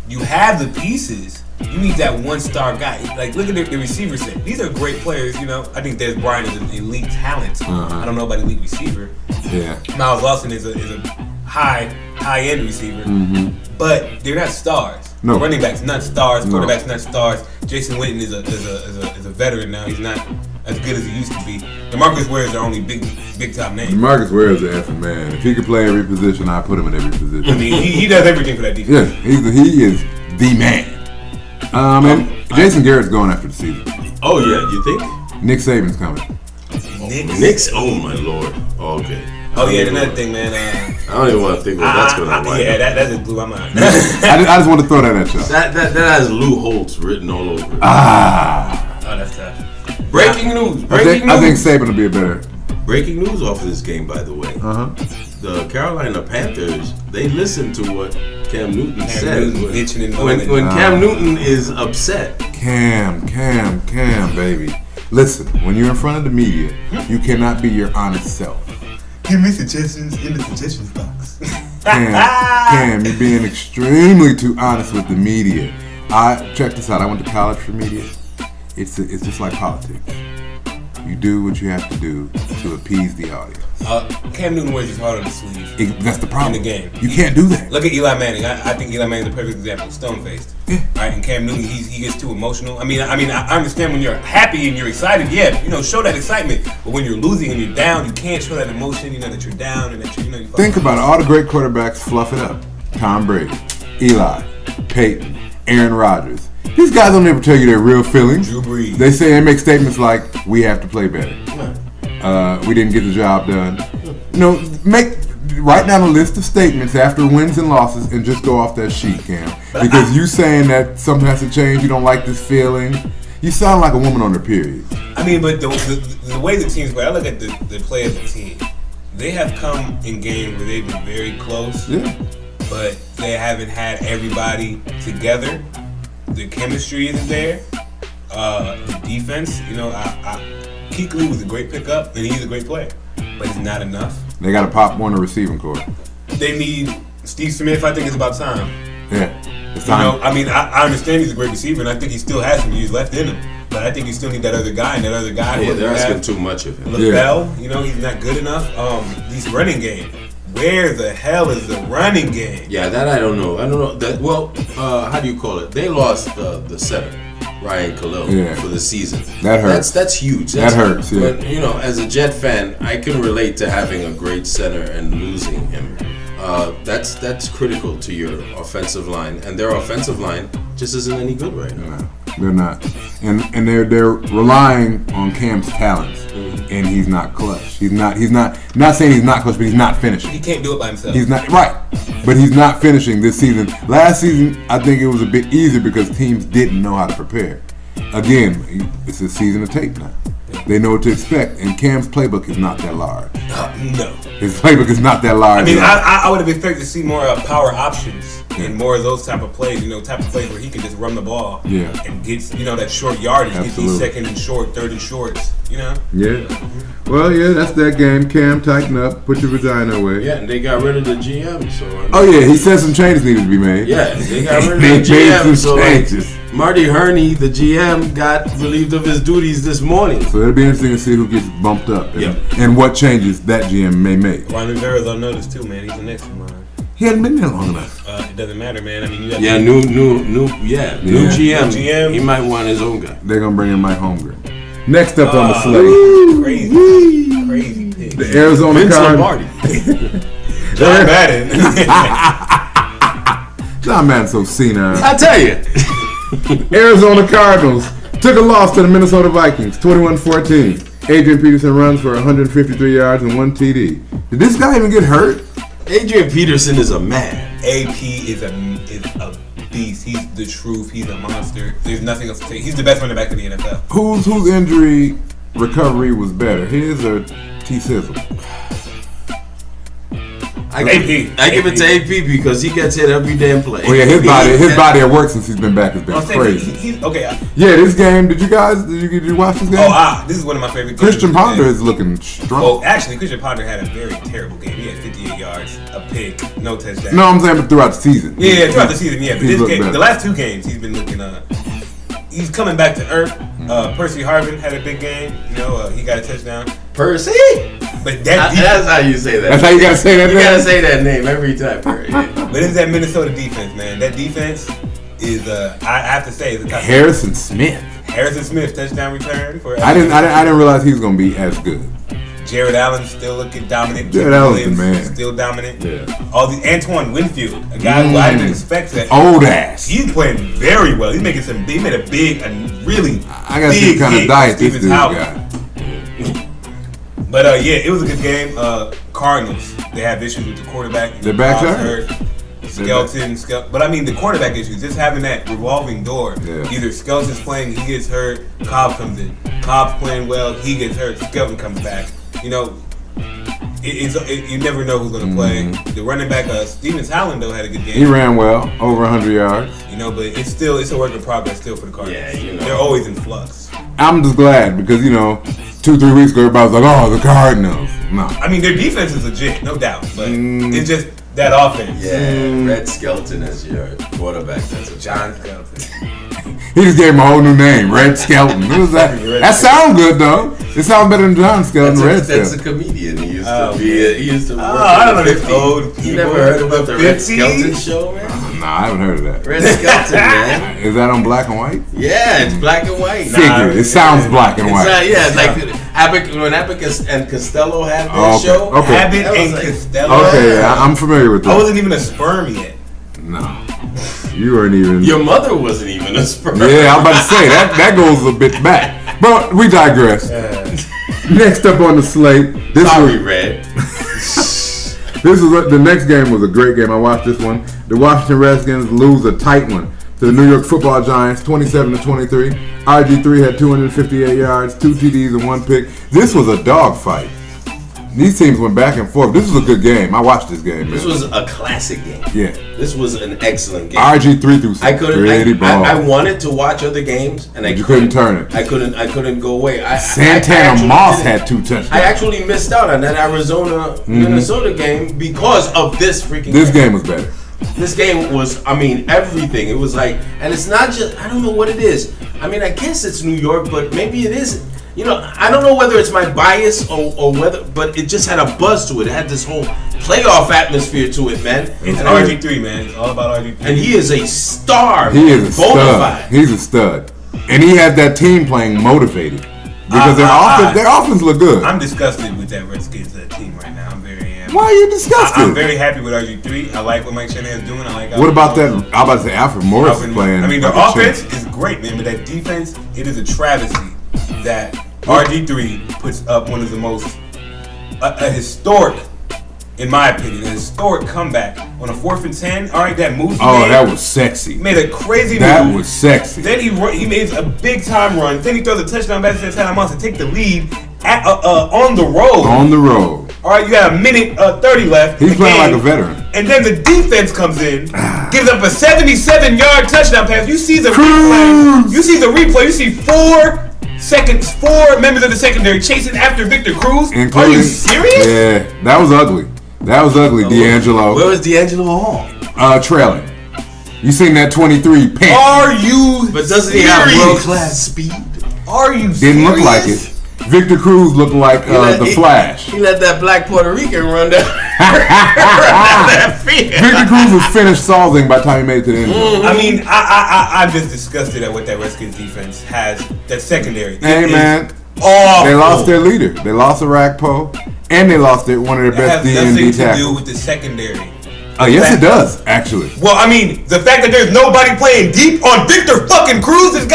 you have the pieces. You need that one star guy. Like, look at the receiver set. These are great players, you know. I think Dez Bryant is an elite talent. I don't know about elite receiver. Yeah. Miles Lawson is a high-end receiver. But they're not stars. No. Running backs, not stars. Quarterbacks, not stars. Jason Witten is a veteran now. He's not as good as he used to be. DeMarcus Ware is their only big time name. DeMarcus Ware is the effing man. If he could play every position, I'd put him in every position. I mean, he does everything for that defense. Yeah, he is the man. And Jason Garrett's going after the season. Oh yeah, you think? Nick Saban's coming. Nick's? Oh my lord. Okay. Oh yeah, another thing, man. I don't even want to think what that's going to like. Yeah, that just blew my mind. I just want to throw that at y'all. That has Lou Holtz written all over it. Oh, that's tough. Breaking news. I think Saban will be a better. Breaking news off of this game, by the way. The Carolina Panthers, they listened to what Cam Newton said. When Cam Newton is upset. Cam, baby. Listen, when you're in front of the media, you cannot be your honest self. Give me suggestions in the suggestions box. Cam, you're being extremely too honest with the media. Check this out. I went to college for media. It's just like politics. You do what you have to do to appease the audience. Cam Newton wears his heart on his sleeve. That's the problem. In the game. You can't do that. Look at Eli Manning. I think Eli Manning is a perfect example. Stone-faced. Yeah. Right? And Cam Newton, he gets too emotional. I mean, I understand when you're happy and you're excited. Yeah, show that excitement. But when you're losing and you're down, you can't show that emotion. That you're down and that you're Think about it. All the great quarterbacks fluff it up. Tom Brady, Eli, Peyton, Aaron Rodgers. These guys don't ever tell you their real feelings. Drew Brees. They make statements like, "We have to play better. We didn't get the job done." Write down a list of statements after wins and losses and just go off that sheet, Cam. Because you saying that something has to change, you don't like this feeling. You sound like a woman on her period. I mean, but the way the teams play, I look at the play of the team. They have come in games where they've been very close, but they haven't had everybody together. The chemistry isn't there. The defense, Kuechly was a great pickup, and he's a great player, but it's not enough. They got to pop one to receiving core. They need Steve Smith. I think it's about time. Yeah, it's time. I understand he's a great receiver, and I think he still has some years left in him. But I think you still need that other guy, and that other guy. Yeah, they're asking too much of him. LaBelle, he's not good enough. These running game. Where the hell is the running game? Yeah, that I don't know. How do you call it? They lost the center, Ryan Khalil, for the season. That hurts. That's huge. That hurts. Yeah. But as a Jet fan, I can relate to having a great center and losing him. That's critical to your offensive line, and their offensive line just isn't any good right now. No, they're not, and they're relying on Cam's talents, and he's not clutch. He's not saying he's not clutch, but he's not finishing. He can't do it by himself. He's not right, but he's not finishing this season. Last season, I think it was a bit easier because teams didn't know how to prepare. Again, it's a season of tape now. They know what to expect, and Cam's playbook is not that large. No. His playbook is not that large. I mean, I would have expected to see more power options and more of those type of plays, type of plays where he can just run the ball and get, that short yardage, get these second and short, third and shorts, Yeah. Well, that's that game. Cam, tighten up, put your vagina away. Yeah, and they got rid of the GM, so. He said some changes needed to be made. Yeah, they got rid of the GM, so Marty Herney, the GM, got relieved of his duties this morning. So it'll be interesting to see who gets bumped up and what changes that GM may make. Ryan Rivera's on notice too, man. He's the next in line. He hasn't been there long enough. It doesn't matter, man. I mean, you got new GM. He might want his own guy. They're gonna bring in Mike Holmgren. Next up on the slate, crazy pick. The Arizona Cardinals. John Madden. John Madden's so senile. I tell you. Arizona Cardinals took a loss to the Minnesota Vikings, 21-14. Adrian Peterson runs for 153 yards and 1 TD. Did this guy even get hurt? Adrian Peterson is a man. AP is a beast. He's the truth. He's a monster. There's nothing else to say. He's the best running back in the NFL. Whose injury recovery was better, his or T Sizzle? I give it to AP because he gets hit every damn play. Oh yeah, his body at work since he's been back has been crazy. He's okay. Yeah, this game. Did you watch this game? This is one of my favorite games. Christian Ponder is looking strong. Well, actually, Christian Ponder had a very terrible game. He had 58 yards, a pick, no touchdown. No, I'm saying but throughout the season. Yeah, throughout the season, yeah. But this game, better. the last 2 games, he's been looking. He's coming back to earth. Percy Harvin had a big game. You know, he got a touchdown. Percy? But that's how you say that. That's how you gotta say that. You gotta say that name every time. Percy. But it's that Minnesota defense, man. That defense is, I have to say, is a top. Harrison Smith touchdown return for. I didn't realize he was gonna be as good. Jared Allen still looking dominant. Jared Allen's the man. Still dominant. Yeah. All the Antoine Winfield, a guy who I didn't expect that. Old ass. He's playing very well. He made a big, really. I gotta see what kind of diet this dude got. But it was a good game. Cardinals, they have issues with the quarterback. Their back's hurt. Skelton. But I mean the quarterback issues. Just having that revolving door. Yeah. Either Skelton's playing, he gets hurt. Cobb comes in. Cobb's playing well, he gets hurt. Skelton comes back. You know, you never know who's going to play. The running back, Stevens Howland, though, had a good game. He ran well, over 100 yards. You know, but it's a work in progress still for the Cardinals. Yeah, you know. They're always in flux. I'm just glad because, 2-3 weeks ago, everybody was like, oh, the Cardinals. No. I mean, their defense is legit, no doubt. But it's just that offense. Yeah, Red Skelton as your quarterback. That's a John Skelton. He just gave him a whole new name, Red Skelton. Who was that? That sounds good though. It sounds better than John Skelton. That's a comedian. He used to be. He used to work. I don't know this old. You never heard about the Red Skelton show, man? Nah, I haven't heard of that. Red Skelton, man. Is that on black and white? Yeah, it's black and white. Figured. It sounds black and white. When Abbott and Costello had their show. Okay. Abbott and Costello. Okay, I'm familiar with that. I wasn't even a sperm yet. No. You weren't even. Your mother wasn't even a sperm. Yeah, I'm about to say that goes a bit back. But we digress. Next up on the slate. Red. The next game was a great game. I watched this one. The Washington Redskins lose a tight one to the New York Football Giants, 27-23. RG3 had 258 yards, 2 TDs, and 1 pick. This was a dogfight. These teams went back and forth. This was a good game. I watched this game. This was a classic game. Yeah. This was an excellent game. RG3 threw some pretty balls. I wanted to watch other games, and you couldn't turn it. I couldn't go away. Santana Moss had 2 touchdowns. I actually missed out on that Arizona-Minnesota game because of this freaking This game was better. This game was, everything. It was like, and it's not just, I don't know what it is. I guess it's New York, but maybe it isn't. I don't know whether it's my bias or whether, but it just had a buzz to it. It had this whole playoff atmosphere to it, man. It's RG3, man. It's all about RG3. And he is a star. He is a stud. He's a stud. And he had that team playing motivated. Because their offense looked good. I'm disgusted with that Redskins team right now. I'm very happy. Why are you disgusted? I'm very happy with RG3. I like what Mike Shanahan's doing. I like. What about that? I'm about to say Alfred Morris is playing. The offense is great, man. But that defense, it is a travesty that RG3 puts up one of the most a historic, in my opinion, a historic comeback on a 4th and 10. All right, that move. That was sexy. Made a crazy move. That was sexy. Then he made a big time run. Then he throws a touchdown back to Santana Moss to take the lead on the road. On the road. All right, you got a minute 30 left. He's playing like a veteran. And then the defense comes in, gives up a 77-yard touchdown pass. You see the replay. You see 4 members of the secondary chasing after Victor Cruz. Are you serious? Yeah, that was ugly. D'Angelo. Where was D'Angelo Hall? Trailing. You seen that 23 pant? Are you? But doesn't he have world-class speed? Are you? Didn't look like it. Victor Cruz looked like the Flash. He let that black Puerto Rican run down that field. Victor Cruz was finished solving by the time he made it to the end zone. I'm just disgusted at what that Redskins defense has. That secondary. Hey, man. Awful. They lost their leader. They lost Arakpo, and they lost one of their best D&D tackles. That has nothing to do with the secondary. Oh, yes, it does, actually. Well, I mean, the fact that there's nobody playing deep on Victor fucking Cruz it's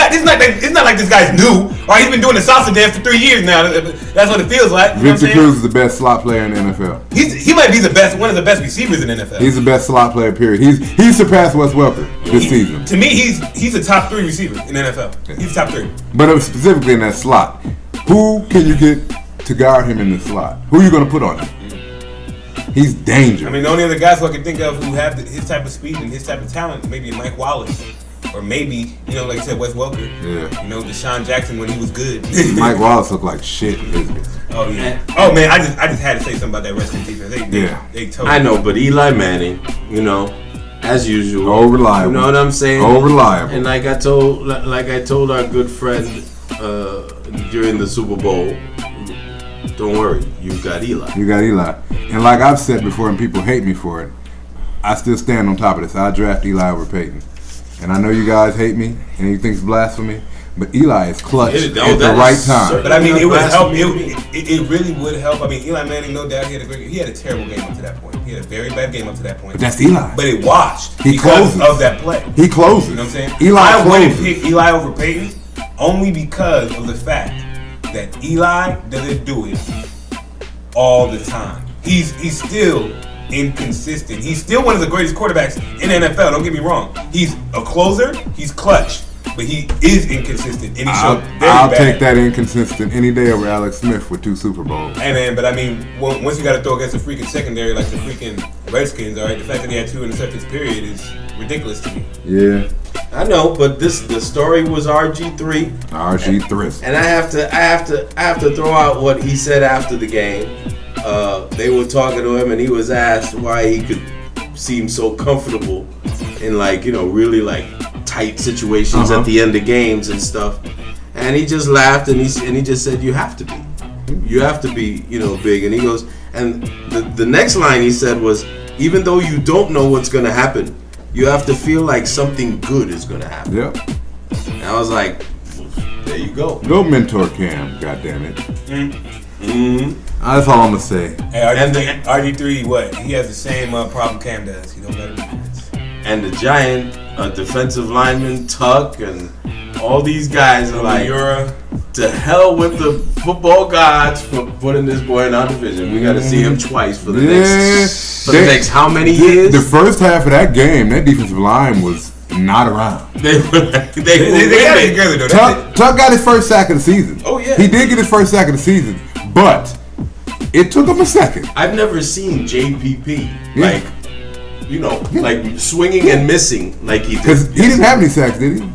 not like this guy's new. Or he's been doing the salsa dance for 3 years now. That's what it feels like. Victor Cruz is the best slot player in the NFL. He might be one of the best receivers in the NFL. He's the best slot player, period. He's surpassed Wes Welker this season. To me, he's a top 3 receiver in the NFL. He's top 3. But specifically in that slot, who can you get to guard him in the slot? Who are you going to put on him? He's dangerous. I mean, the only other guys who I can think of who have his type of speed and his type of talent, maybe Mike Wallace, or maybe, like I said, Wes Welker. Yeah. Deshaun Jackson when he was good. Mike Wallace looked like shit in his game. Oh yeah. Oh man, I just had to say something about that Redskins defense. They totally. I know, but Eli Manning, as usual, oh reliable. You know what I'm saying? Oh reliable. And like I told our good friend during the Super Bowl. Don't worry, you got Eli. You got Eli. And like I've said before, and people hate me for it, I still stand on top of this. I draft Eli over Peyton. And I know you guys hate me, and you think it's blasphemy, but Eli is clutch at the right time. But I mean, it would help. It really would help. I mean, Eli Manning, no doubt, he had a terrible game up to that point. He had a very bad game up to that point. But that's Eli. But it washed because closes. Of that play. He closes. You know what I'm saying? I wouldn't pick Eli over Peyton only because of the fact that Eli doesn't do it all the time. He's still inconsistent. He's still one of the greatest quarterbacks in the NFL. Don't get me wrong. He's a closer. He's clutch, but he is inconsistent. And I'll take that inconsistent any day over Alex Smith with 2 Super Bowls. Hey man, but I mean, once you got to throw against a freaking secondary like the freaking Redskins, all right, the fact that he had 2 interceptions period is ridiculous to me. Yeah. I know, but the story was RG3. RG3. And I have to throw out what he said after the game. They were talking to him, and he was asked why he could seem so comfortable in really tight situations at the end of games and stuff. And he just laughed and he just said, "You have to be, big." And he goes, and the next line he said was, "Even though you don't know what's gonna happen, you have to feel like something good is gonna happen." Yep. And I was like, there you go. Go mentor Cam, goddammit. Mm-hmm. That's all I'm gonna say. Hey, RG3, what? He has the same problem Cam does. He don't let him defense. And the giant defensive lineman Tuck and all these guys are like, to hell with the football gods for putting this boy in our division. We got to see him twice for the next how many years? The first half of that game, that defensive line was not around. They got it together though. Tuck got his first sack of the season. Oh yeah, he did get his first sack of the season, but it took him a second. I've never seen JPP like swinging and missing like he did. Because he didn't have any sacks, did he?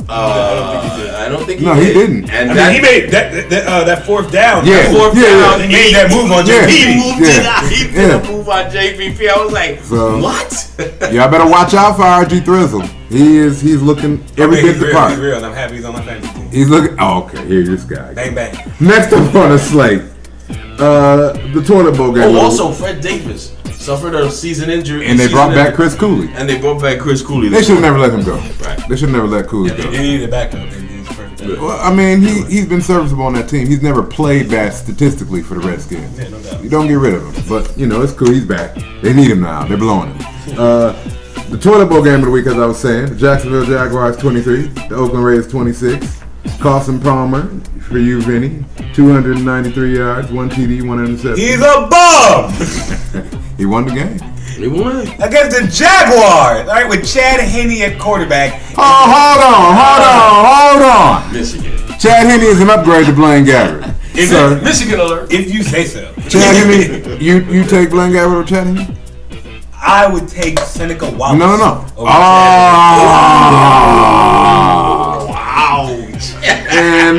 I don't think he did. No, he didn't. And he made that fourth down. Yeah, down. He made that move on JPP. He did a move on JPP. I was like, what? Y'all better watch out for RG Thrizzle. He's looking every bit the part. He's real, and I'm happy he's on my fantasy team. He's looking. Oh, okay. Here's this guy. Bang bang. Next up on the slate, the toilet bowl game. Oh, also Fred Davis suffered a season injury. And they brought back Chris Cooley. They should have never let him go. Right. They should have never let Cooley go. They needed a backup. He's perfect. Well, I mean, he's been serviceable on that team. He's never played bad statistically for the Redskins. Yeah, no doubt. You don't get rid of him. But, it's cool. He's back. They need him now. They're blowing him. The toilet bowl game of the week, as I was saying, the Jacksonville Jaguars 23, the Oakland Raiders 26. Carson Palmer, for you, Vinny, 293 yards, 1 TD, 1 interception. He's a bum! He won the game. He won. Against the Jaguars, all right, with Chad Henne at quarterback. Oh, hold on. Michigan. Chad Henne is an upgrade to Blaine Gabbert. Sir, Michigan alert. If you say so. Chad Henne, you take Blaine Gabbert or Chad Henne? I would take Seneca Wallace. No. Wow. And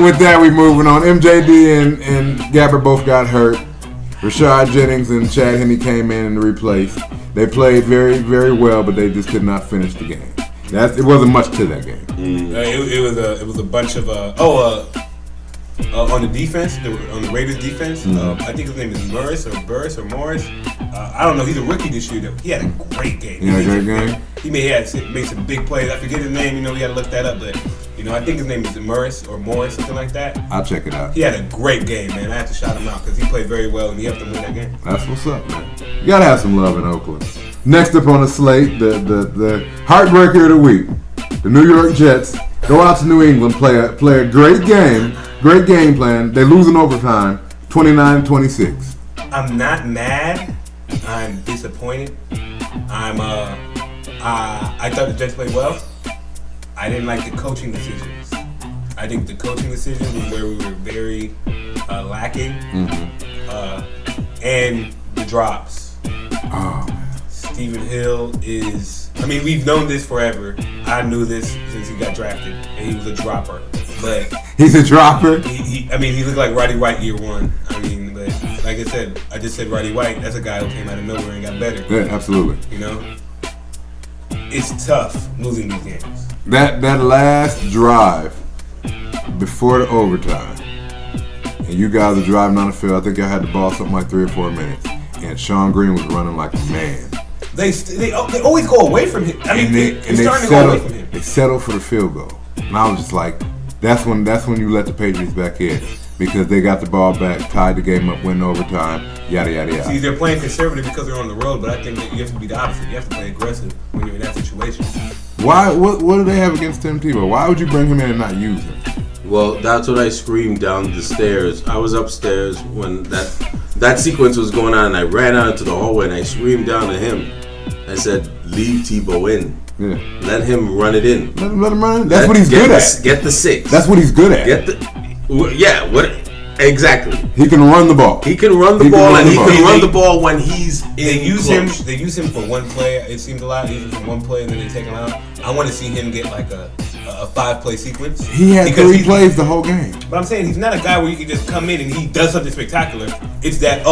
with that, we're moving on. MJD and Gabbert both got hurt. Rashad Jennings and Chad Henne came in and replaced. They played very, very well, but they just could not finish the game. It wasn't much to that game. It was a bunch of on the defense, on the Raiders defense. I think his name is Morris. I don't know. He's a rookie this year. He had a great game. He had a great game. He made some big plays. I forget his name. We got to look that up, but. I think his name is Morris, something like that. I'll check it out. He had a great game, man. I have to shout him out because he played very well and he helped them win that game. That's what's up, man. You gotta have some love in Oakland. Next up on the slate, the heartbreaker of the week. The New York Jets go out to New England, play a great game plan. They lose in overtime, 29-26. I'm not mad. I'm disappointed. I thought the Jets played well. I didn't like the coaching decisions. I think the coaching decisions was where we were very lacking. And the drops. Oh, man. Stephen Hill is... I mean, we've known this forever. I knew this since he got drafted, and he was a dropper. But he's a dropper? He looked like Roddy White year one. I mean, but like I said, I just said Roddy White. That's a guy who came out of nowhere and got better. Yeah, absolutely. You know? It's tough losing these games. That last drive before the overtime, and you guys are driving on the field. I think I had the ball something like 3 or 4 minutes, and Sean Green was running like a man. They always go away from him. I mean, they're starting to go away from him. They settled for the field goal, and I was just like, that's when you let the Patriots back in, because they got the ball back, tied the game up, went overtime, yada yada yada. See, they're playing conservative because they're on the road, but I think that you have to be the opposite. You have to play aggressive when you're in that situation. Why? What do they have against Tim Tebow? Why would you bring him in and not use him? Well, that's what I screamed down the stairs. I was upstairs when that sequence was going on, and I ran out into the hallway and I screamed down to him. I said, "Leave Tebow in. Yeah. Let him run it in. Let him run it. That's what he's good at. Get the 6. That's what he's good at. Exactly. He can run the ball. He can run the ball, and he can run the ball when he's They in use close. him. They use him for one play. It seems a lot. They use him for one play, and then they take him out. I want to see him get like a 5-play sequence. He had 3 plays the whole game. But I'm saying he's not a guy where you can just come in and he does something spectacular. It's that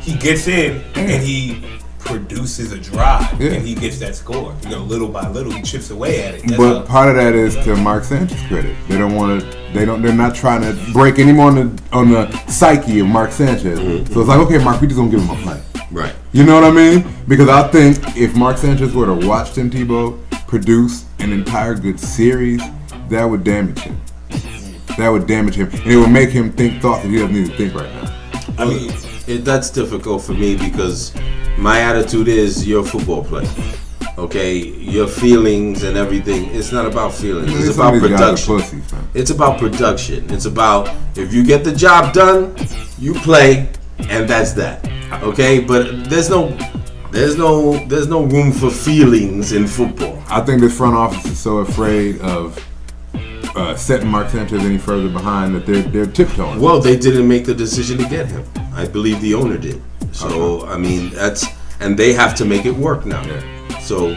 he gets in and he produces a drive and he gets that score. You know, little by little he chips away at it. But part of that is to Mark Sanchez's credit. They don't want to. They're not trying to break any more on the psyche of Mark Sanchez. So it's like, okay, Mark, we just gonna give him a play. Right. You know what I mean? Because I think if Mark Sanchez were to watch Tim Tebow produce an entire good series, that would damage him. And it would make him think thoughts that he doesn't need to think right now. I mean, that's difficult for me because my attitude is you're a football player. Okay, your feelings and everything. It's not about feelings. It's about production. It's about production. It's about if you get the job done, you play, and that's that. Okay, but there's no room for feelings in football. I think this front office is so afraid of setting Mark Sanchez any further behind that they're tiptoeing. Well, they didn't make the decision to get him. I believe the owner did. So I mean, and they have to make it work now. Yeah. So,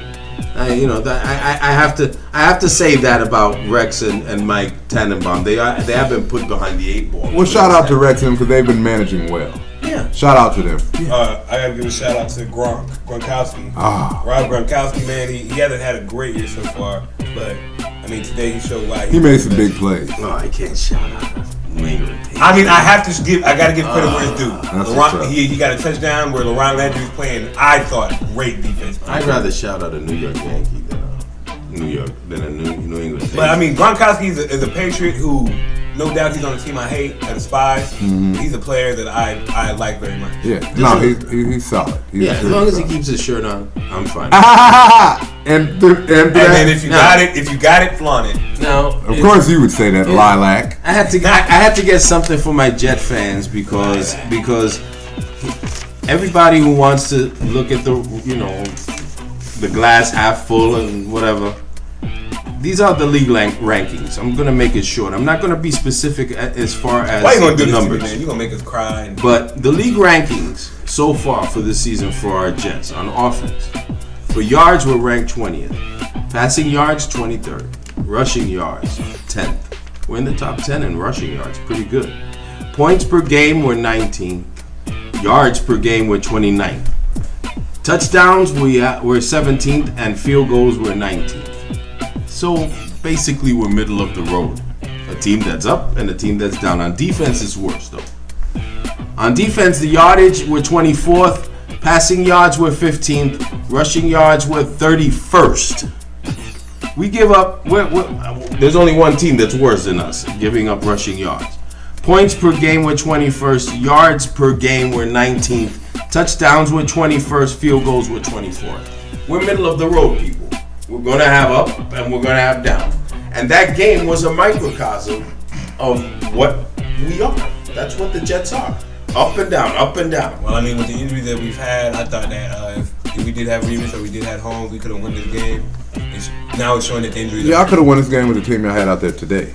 I have to say that about Rex and Mike Tannenbaum. They have been put behind the 8 ball. Well, shout out to Rex and because they've been managing well. Yeah. Shout out to them. I gotta give a shout out to Gronkowski. Rob Gronkowski, man, he hasn't had a great year so far, but I mean today he showed why he made some big plays. No, I can't shout out New England. I mean, I gotta give credit where it's due. Laurent, he got a touchdown where Laurent Landry's playing. I thought great defense. I'd rather shout out a New York Yankee than a New England. But I mean, Gronkowski is a Patriot who, no doubt, he's on a team I hate, I despise. He's a player that I like very much. Yeah, he's solid. As long as he keeps his shirt on, I'm fine. and then if you got it, flaunt it. Now, of course, you would say that, lilac. I had to get something for my Jet fans because everybody who wants to look at the glass half full and whatever. These are the league rankings. I'm gonna make it short. I'm not gonna be specific as far as why you gonna do the this numbers. To me, man? You gonna make us cry. But the league rankings so far for this season for our Jets on offense. For yards, we're ranked 20th. Passing yards, 23rd. Rushing yards, 10th. We're in the top 10 in rushing yards. Pretty good. Points per game, we're 19th. Yards per game, we're 29th. Touchdowns, we're 17th, and field goals, we're 19th. So basically, we're middle of the road. A team that's up and a team that's down. On defense, it's worse though. On defense, the yardage, we're 24th. Passing yards, we're 15th. Rushing yards, we're 31st. We give up. There's only one team that's worse than us, giving up rushing yards. Points per game, we're 21st. Yards per game, we're 19th. touchdowns were 21st, field goals were 24th. We're middle of the road, people. We're going to have up and we're going to have down. And that game was a microcosm of what we are. That's what the Jets are. Up and down, up and down. Well, I mean, with the injuries that we've had, I thought that if we did have Revis or we did have Holmes, we could have won this game. Now it's showing that the injuries. Y'all could have won this game with the team y'all had out there today.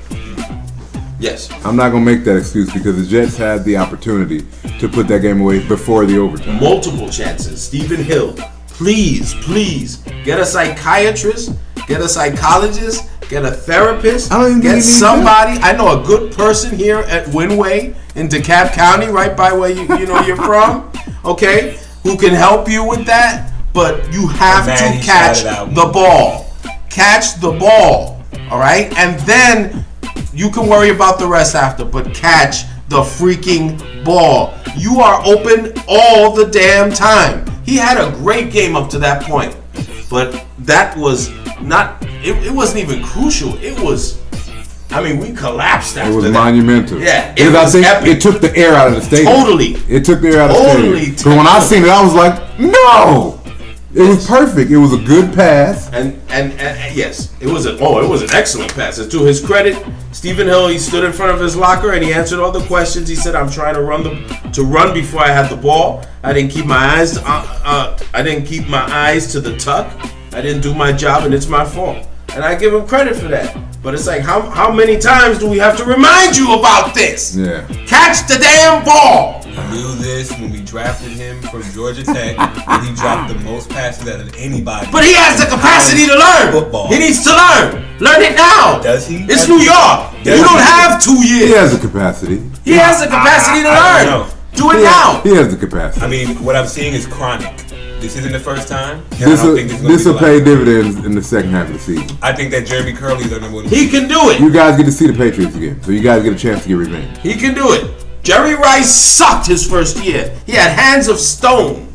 Yes. I'm not going to make that excuse because the Jets had the opportunity to put that game away before the overtime. Multiple chances. Stephen Hill, please get a psychiatrist, get a psychologist, get a therapist, get somebody. I know a good person here at Winway in DeKalb County, right by where you're from, okay, who can help you with that. But you have to catch the ball. Catch the ball, all right? And then you can worry about the rest after, but catch the freaking ball. You are open all the damn time. He had a great game up to that point, but that was not, it wasn't even crucial. It was, I mean, we collapsed after that. It was monumental. Yeah, because I think epic. It took the air out of the stadium. Totally. It took the air out of the stadium. But when I seen it, I was like, no! It was perfect. It was a good pass. And yes, it was an excellent pass. And to his credit, Stephen Hill, he stood in front of his locker and he answered all the questions. He said, "I'm trying to run before I had the ball. I didn't keep my eyes to the tuck. I didn't do my job, and it's my fault." And I give him credit for that. But it's like, how many times do we have to remind you about this? Yeah. Catch the damn ball. We knew this when we drafted him from Georgia Tech, and he dropped the most passes out of anybody. But he has the capacity to learn. Football. He needs to learn. Learn it now. Does he? It's New York. You don't have 2 years. He has the capacity. He has the capacity to learn. Do it now. He has the capacity. I mean, what I'm seeing is chronic. This isn't the first time. This will pay dividends in the second half of the season. I think that Jeremy Curley is number one. He can do it. You guys get to see the Patriots again, so you guys get a chance to get revenge. He can do it. Jerry Rice sucked his first year. He had hands of stone.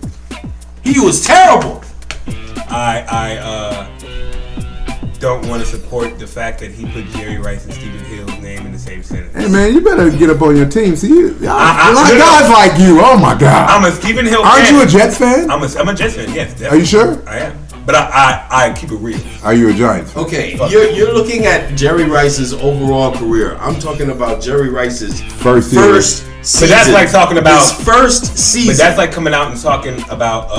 He was terrible. I don't want to support the fact that he put Jerry Rice and Stephen Hill's name in the same sentence. Hey man, you better get up on your team. See, guys like you. Oh my God. I'm a Stephen Hill Aren't fan. you a Jets fan? I'm a Jets fan. Yes. Definitely. Are you sure? I am. But I keep it real. Are you a Giants fan? Okay, you're looking at Jerry Rice's overall career. I'm talking about Jerry Rice's first season. But that's like talking about his first season. But that's like coming out and talking about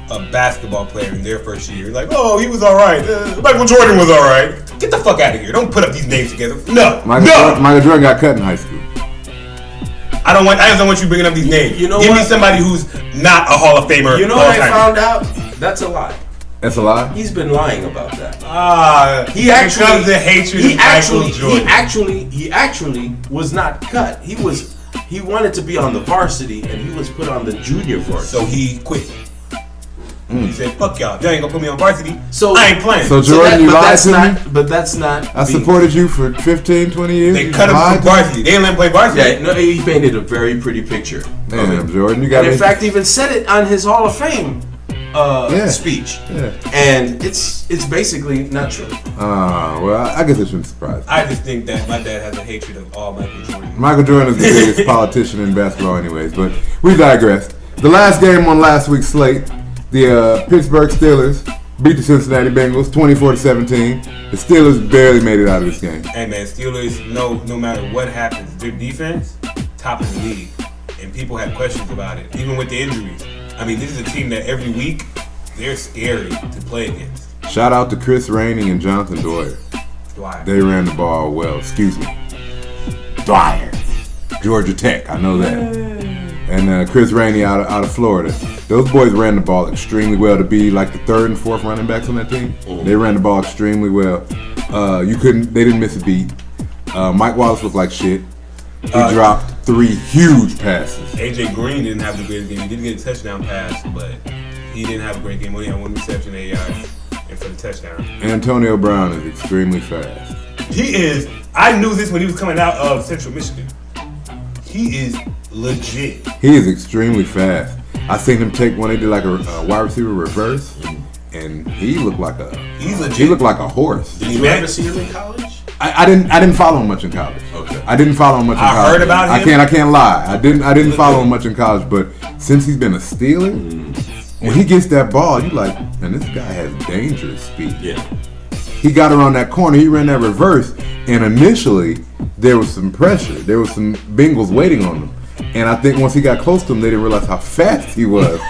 a basketball player in their first year. Like, oh, he was all right. Michael Jordan was all right. Get the fuck out of here. Don't put up these names together. No. Michael Jordan got cut in high school. I just don't want you bringing up these names. You know Give what? me somebody who's not a Hall of Famer. You know what I found out? That's a lie. That's a lie? He's been lying about that. He actually was not cut. He wanted to be on the varsity and he was put on the junior varsity. So he quit. He said, "Fuck y'all. Y'all ain't gonna put me on varsity. So I ain't playing." So Jordan, you lied to me? But that's not. I supported you for 15, 20 years. They cut him from varsity. They didn't let him play varsity. Yeah, no, he painted a very pretty picture. Damn, Jordan, you got. And in fact, even said it on his Hall of Fame speech. Yeah. And it's basically not true. Well, I guess it shouldn't surprise me. I just think that my dad has a hatred of all Michael Jordan. Michael Jordan is the biggest politician in basketball anyways, but we digress. The last game on last week's slate, the Pittsburgh Steelers beat the Cincinnati Bengals 24-17. The Steelers barely made it out of this game. Hey man, Steelers, no matter what happens, their defense, top of the league. And people have questions about it, even with the injuries. I mean, this is a team that every week, they're scary to play against. Shout out to Chris Rainey and Jonathan Dwyer. They ran the ball well. Excuse me. Dwyer. Georgia Tech, I know that. And Chris Rainey out of Florida. Those boys ran the ball extremely well to be like the third and fourth running backs on that team. They ran the ball extremely well. They didn't miss a beat. Mike Wallace looked like shit. He dropped 3 huge passes. AJ Green didn't have the greatest game. He did get a touchdown pass, but he didn't have a great game. Only had 1 reception, 8 yards, and for the touchdown. Antonio Brown is extremely fast. He is. I knew this when he was coming out of Central Michigan. He is legit. He is extremely fast. I seen him take when they did like a wide receiver reverse, and he looked like He's legit. He looked like a horse. Did you ever see him in college? I didn't follow him much in college. Okay. I didn't follow him much in college. I heard about him. I can't lie. I didn't follow him much in college, but since he's been a Steeler, when he gets that ball, you like, man, this guy has dangerous speed. Yeah. He got around that corner, he ran that reverse, and initially there was some pressure. There was some Bengals waiting on him. And I think once he got close to him, they didn't realize how fast he was.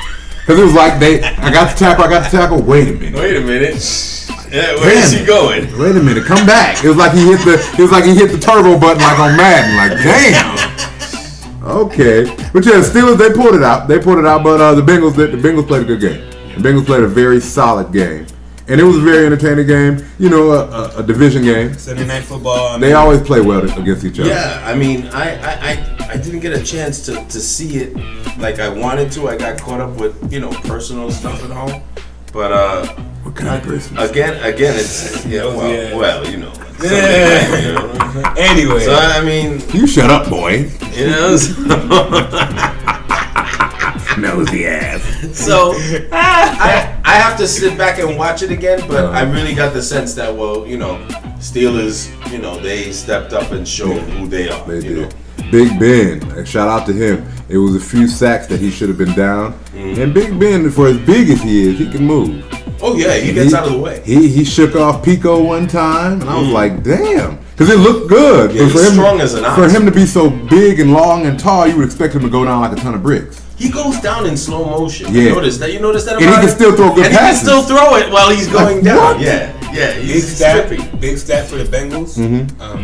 Because it was like I got the tackle, wait a minute. Yeah, where is he going? Wait a minute, come back. It was like he hit the turbo button like on Madden. Like, damn. Okay. But yeah, the Steelers, they pulled it out, but the Bengals played a good game. The Bengals played a very solid game. And it was a very entertaining game. You know, a division game. Sunday Night Football. They always play well against each other. Yeah, I mean, I didn't get a chance to see it like I wanted to. I got caught up with, personal stuff at home. But what kind of person? Again, it's well. Anyway, so I mean, you shut up, boy. Nosy ass. So I have to sit back and watch it again, but I really got the sense that Steelers, they stepped up and showed who they are. They did. Big Ben, shout out to him. It was a few sacks that he should have been down, and Big Ben, for as big as he is, he can move. Oh yeah, he gets out of the way. He shook off Pico one time, and I was like, damn, because it looked good. Yeah, he's strong as an ox. For him to be so big and long and tall, you would expect him to go down like a ton of bricks. He goes down in slow motion. Yeah. You notice that about and he can still throw good passes. He can still throw it while he's going down. What? Yeah. Big stat for the Bengals.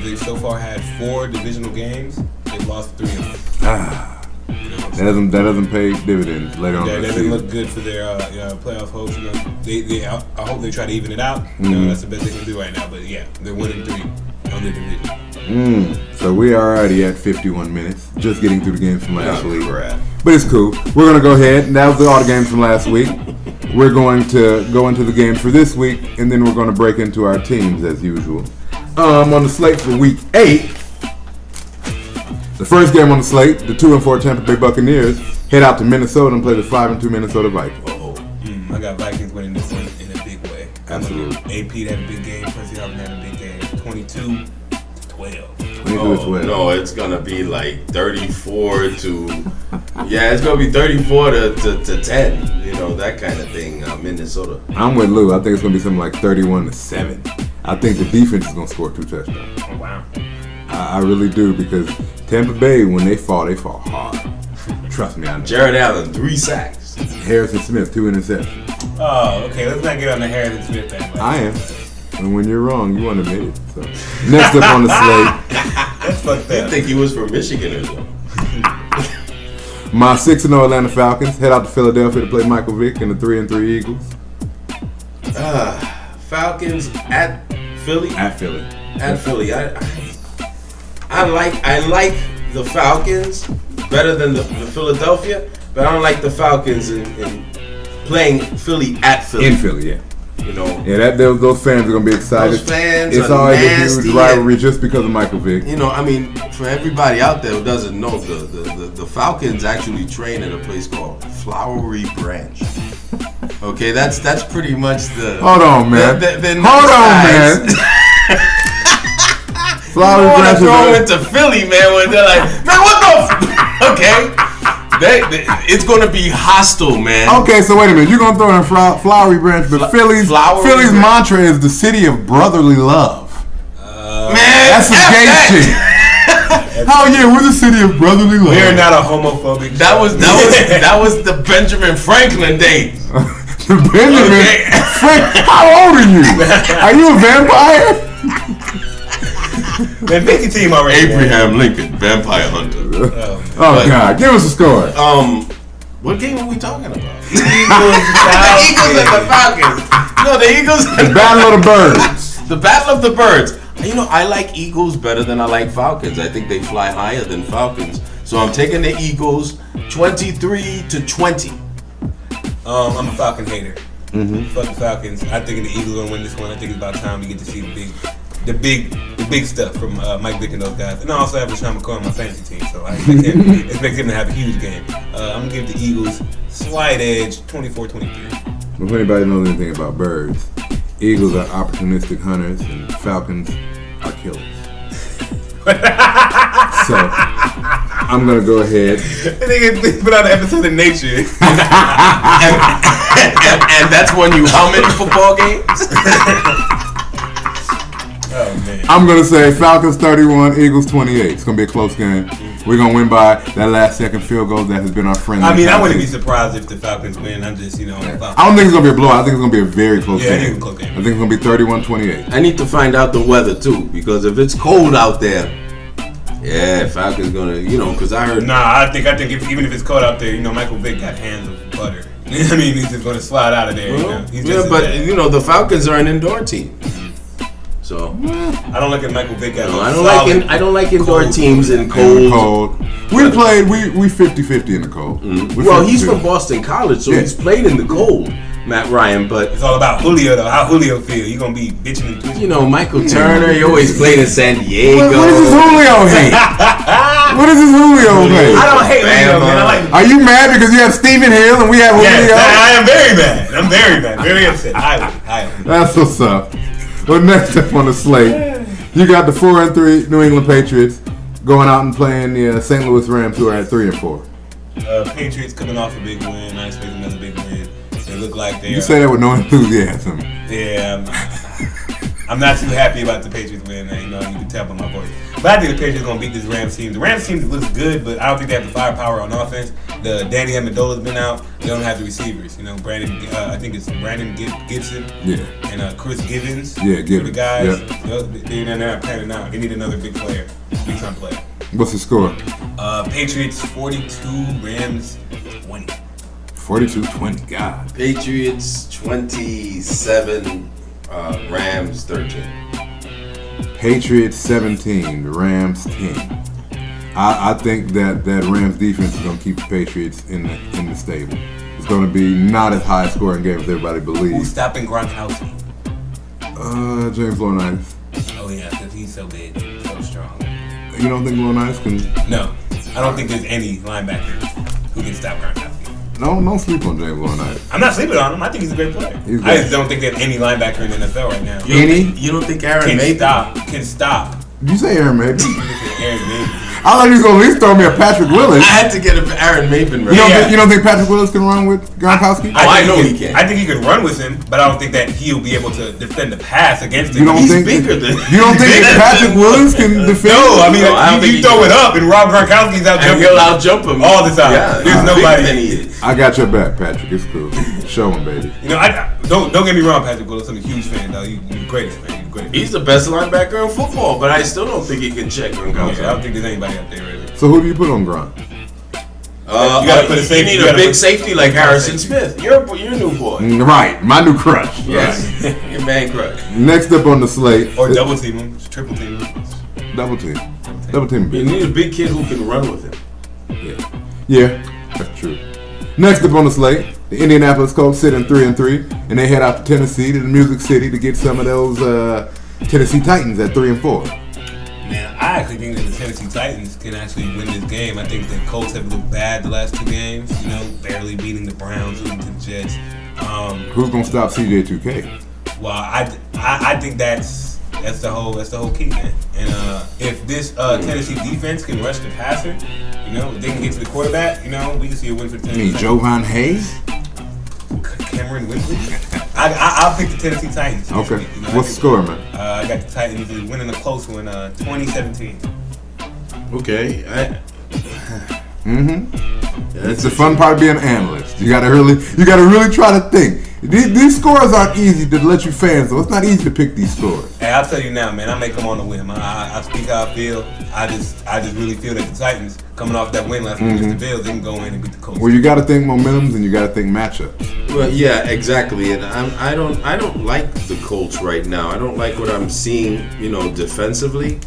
They've so far had 4 divisional games. They've lost 3 of them. That doesn't pay dividends later on. That doesn't look good for their playoff hopes. I hope they try to even it out. That's the best they can do right now. But yeah, they're 1-3 on the division. So we are already at 51 minutes, just getting through the games from last week. Crap. But it's cool. We're going to go ahead. That was all the games from last week. We're going to go into the games for this week, and then we're going to break into our teams as usual. On the slate for Week 8, the first game on the slate, the 2-4 Tampa Bay Buccaneers head out to Minnesota and play the 5-2 Minnesota Vikings. I got Vikings winning this one in a big way. Absolutely. AP had a big game. Percy Harvin had a big game. 22-12. 22-12. No, it's gonna be like 34 to. Yeah, it's gonna be 34 to 10. That kind of thing. Minnesota. I'm with Lou. I think it's gonna be something like 31-7. I think the defense is gonna score 2 touchdowns. Oh wow. I really do, because Tampa Bay, when they fall hard. Trust me, I know. Jared Allen, 3 sacks. Harrison Smith, 2 interceptions. Oh, okay. Let's not get on the Harrison Smith thing. I am. And when you're wrong, you want to admit it. So. Next up on the slate. That's fucked up. I think he was from Michigan or something. My 6-0 Atlanta Falcons head out to Philadelphia to play Michael Vick and the 3-3 Eagles. Falcons at Philly. At Philly. At Philly. I like the Falcons better than the Philadelphia, but I don't like the Falcons in playing Philly at Philly. In Philly, yeah. Yeah, those fans are gonna be excited. Those fans it's are always nasty a huge rivalry just because of Michael Vick. For everybody out there who doesn't know, the Falcons actually train at a place called Flowery Branch. Okay, that's pretty much the. Hold on, man. Hold on, man. Flowery Branch. Throw them into Philly, man. When they're like, man, what the? Okay. It's going to be hostile, man. Okay, so wait a minute. You're going to throw in Flowery Branch, but Philly's mantra is the city of brotherly love. Man, that's some gay shit. Oh yeah, we're the city of brotherly love. We're not a homophobic. That was the Benjamin Franklin days. Benjamin Franklin? How old are you? Are you a vampire? Man, pick a team already. Abraham Lincoln, vampire hunter. God, give us a score. What game are we talking about? The Eagles and the Falcons. No, the Eagles. The Battle of the Birds. The Battle of the Birds. I like Eagles better than I like Falcons. I think they fly higher than Falcons. So I'm taking the Eagles 23-20. I'm a Falcon hater. Fuck the Falcons. I think the Eagles gonna win this one. I think it's about time we get to see the big stuff from Mike Vick and those guys. And I also have LaShawn McCoy on my fantasy team, so I expect him to have a huge game. I'm gonna give the Eagles slight edge, 24-23. If anybody knows anything about birds, eagles are opportunistic hunters and falcons are killers. So I'm gonna go ahead. They put out an episode of Nature. and that's when you how many football games? Oh man. I'm gonna say Falcons 31, Eagles 28. It's gonna be a close game. We're gonna win by that last second field goal that has been our friend. I mean, I wouldn't be surprised if the Falcons win. I'm just, I don't think it's gonna be a blowout. I think it's gonna be a very close game. I think it's a close game. I think it's gonna be 31-28. I need to find out the weather too, because if it's cold out there, yeah, Falcons gonna, because I heard. Nah, I think even if it's cold out there, Michael Vick got hands of butter. I mean, he's just gonna slide out of there. The Falcons are an indoor team. So I don't look at Michael Vick as I don't like indoor teams in cold. We 50-50 in the cold. Mm-hmm. Well, he's from Boston College, so he's played in the cold, Matt Ryan. But it's all about Julio, though. How Julio feel? You gonna be bitching and twitching. Michael Turner. He always played in San Diego. What is this Julio hate? What is this Julio hate? I don't hate Julio, man. Are you mad because you have Stephen Hill and we have Julio? Yes, I am very mad. I'm very mad. Very upset. Highly. That's what's up. Well, next up on the slate, you got the 4-3 New England Patriots going out and playing the St. Louis Rams, who are at 3-4. Patriots coming off a big win. I expect another big win. They look like they. You say that with no enthusiasm. Yeah, I'm not too happy about the Patriots win. You can tell by my voice. But I think the Patriots are gonna beat this Rams team. The Rams team looks good, but I don't think they have the firepower on offense. The Danny Amendola's been out. They don't have the receivers. I think it's Brandon Gibson. Yeah. And Chris Givens. Yeah, Givens. The guys. Yeah. They're not panning out. They need another big player, big time player. What's the score? Patriots 42, Rams 20. 42-20. God. Patriots 27, Rams 13. Patriots 17, the Rams 10. I think that Rams defense is going to keep the Patriots in the stable. It's going to be not as high a scoring game as everybody believes. Who's stopping Gronkowski? James Laurinaitis. Oh yeah, because he's so big, so strong. You don't think Laurinaitis can? No, I don't think there's any linebacker who can stop Gronkowski. No, don't sleep on James Laurinaitis. I'm not sleeping on him. I think he's a great player. I just don't think there's any linebacker in the NFL right now. You don't think Aaron Maben can stop? Did you say Aaron Maben? Aaron Maben. I thought you was gonna at least throw me a Patrick Willis. I had to get an Aaron Maben. You don't think Patrick Willis can run with Gronkowski? I know he can. I think he could run with him, but I don't think that he'll be able to defend the pass against him. He's bigger than. You don't think Patrick Willis can defend? No, I mean you throw it up and Rob Gronkowski's out jumping. He'll out jump him all the time. Yeah, there's nobody. I got your back, Patrick. It's cool. Show him, baby. Don't get me wrong, Patrick Willis. I'm a huge fan, though. You're the greatest, man. He's the best linebacker in football, but I still don't think he can check Gronkowski. I don't think there's anybody up there really. So who do you put on Gronk? You gotta put a safety. You need a big safety like Harrison Smith. You're a new boy. Right, my new crush. Yes, your man crush. Next up on the slate. Or double team him, triple team him. Double team. Double team. You need a big kid who can run with him. Yeah, that's true. Next up on the slate, the Indianapolis Colts sit in 3-3, and they head out to Tennessee to the Music City to get some of those Tennessee Titans at 3-4. Man, I actually think that the Tennessee Titans can actually win this game. I think the Colts have looked bad the last two games. Barely beating the Browns, losing to the Jets. Who's gonna stop CJ2K? Well, I think that's the whole key, man. And if this Tennessee defense can rush the passer, if they can get to the quarterback, we can see a win for the Tennessee. You mean Jovan Hayes? Cameron Winkley? I'll pick the Tennessee Titans. Okay. What's the score, man? I got the Titans winning a close one, 2017. Okay. It's the fun part of being an analyst. You gotta really try to think. These scores aren't easy to let you fans, so it's not easy to pick these scores. Hey, I'll tell you now, man. I make them on the whim. I speak how I feel. I just really feel that the Titans, coming off that win last week against the Bills, they can go in and beat the Colts. Well, you got to think momentums and you got to think matchups. Well, yeah, exactly. And I don't like the Colts right now. I don't like what I'm seeing, defensively.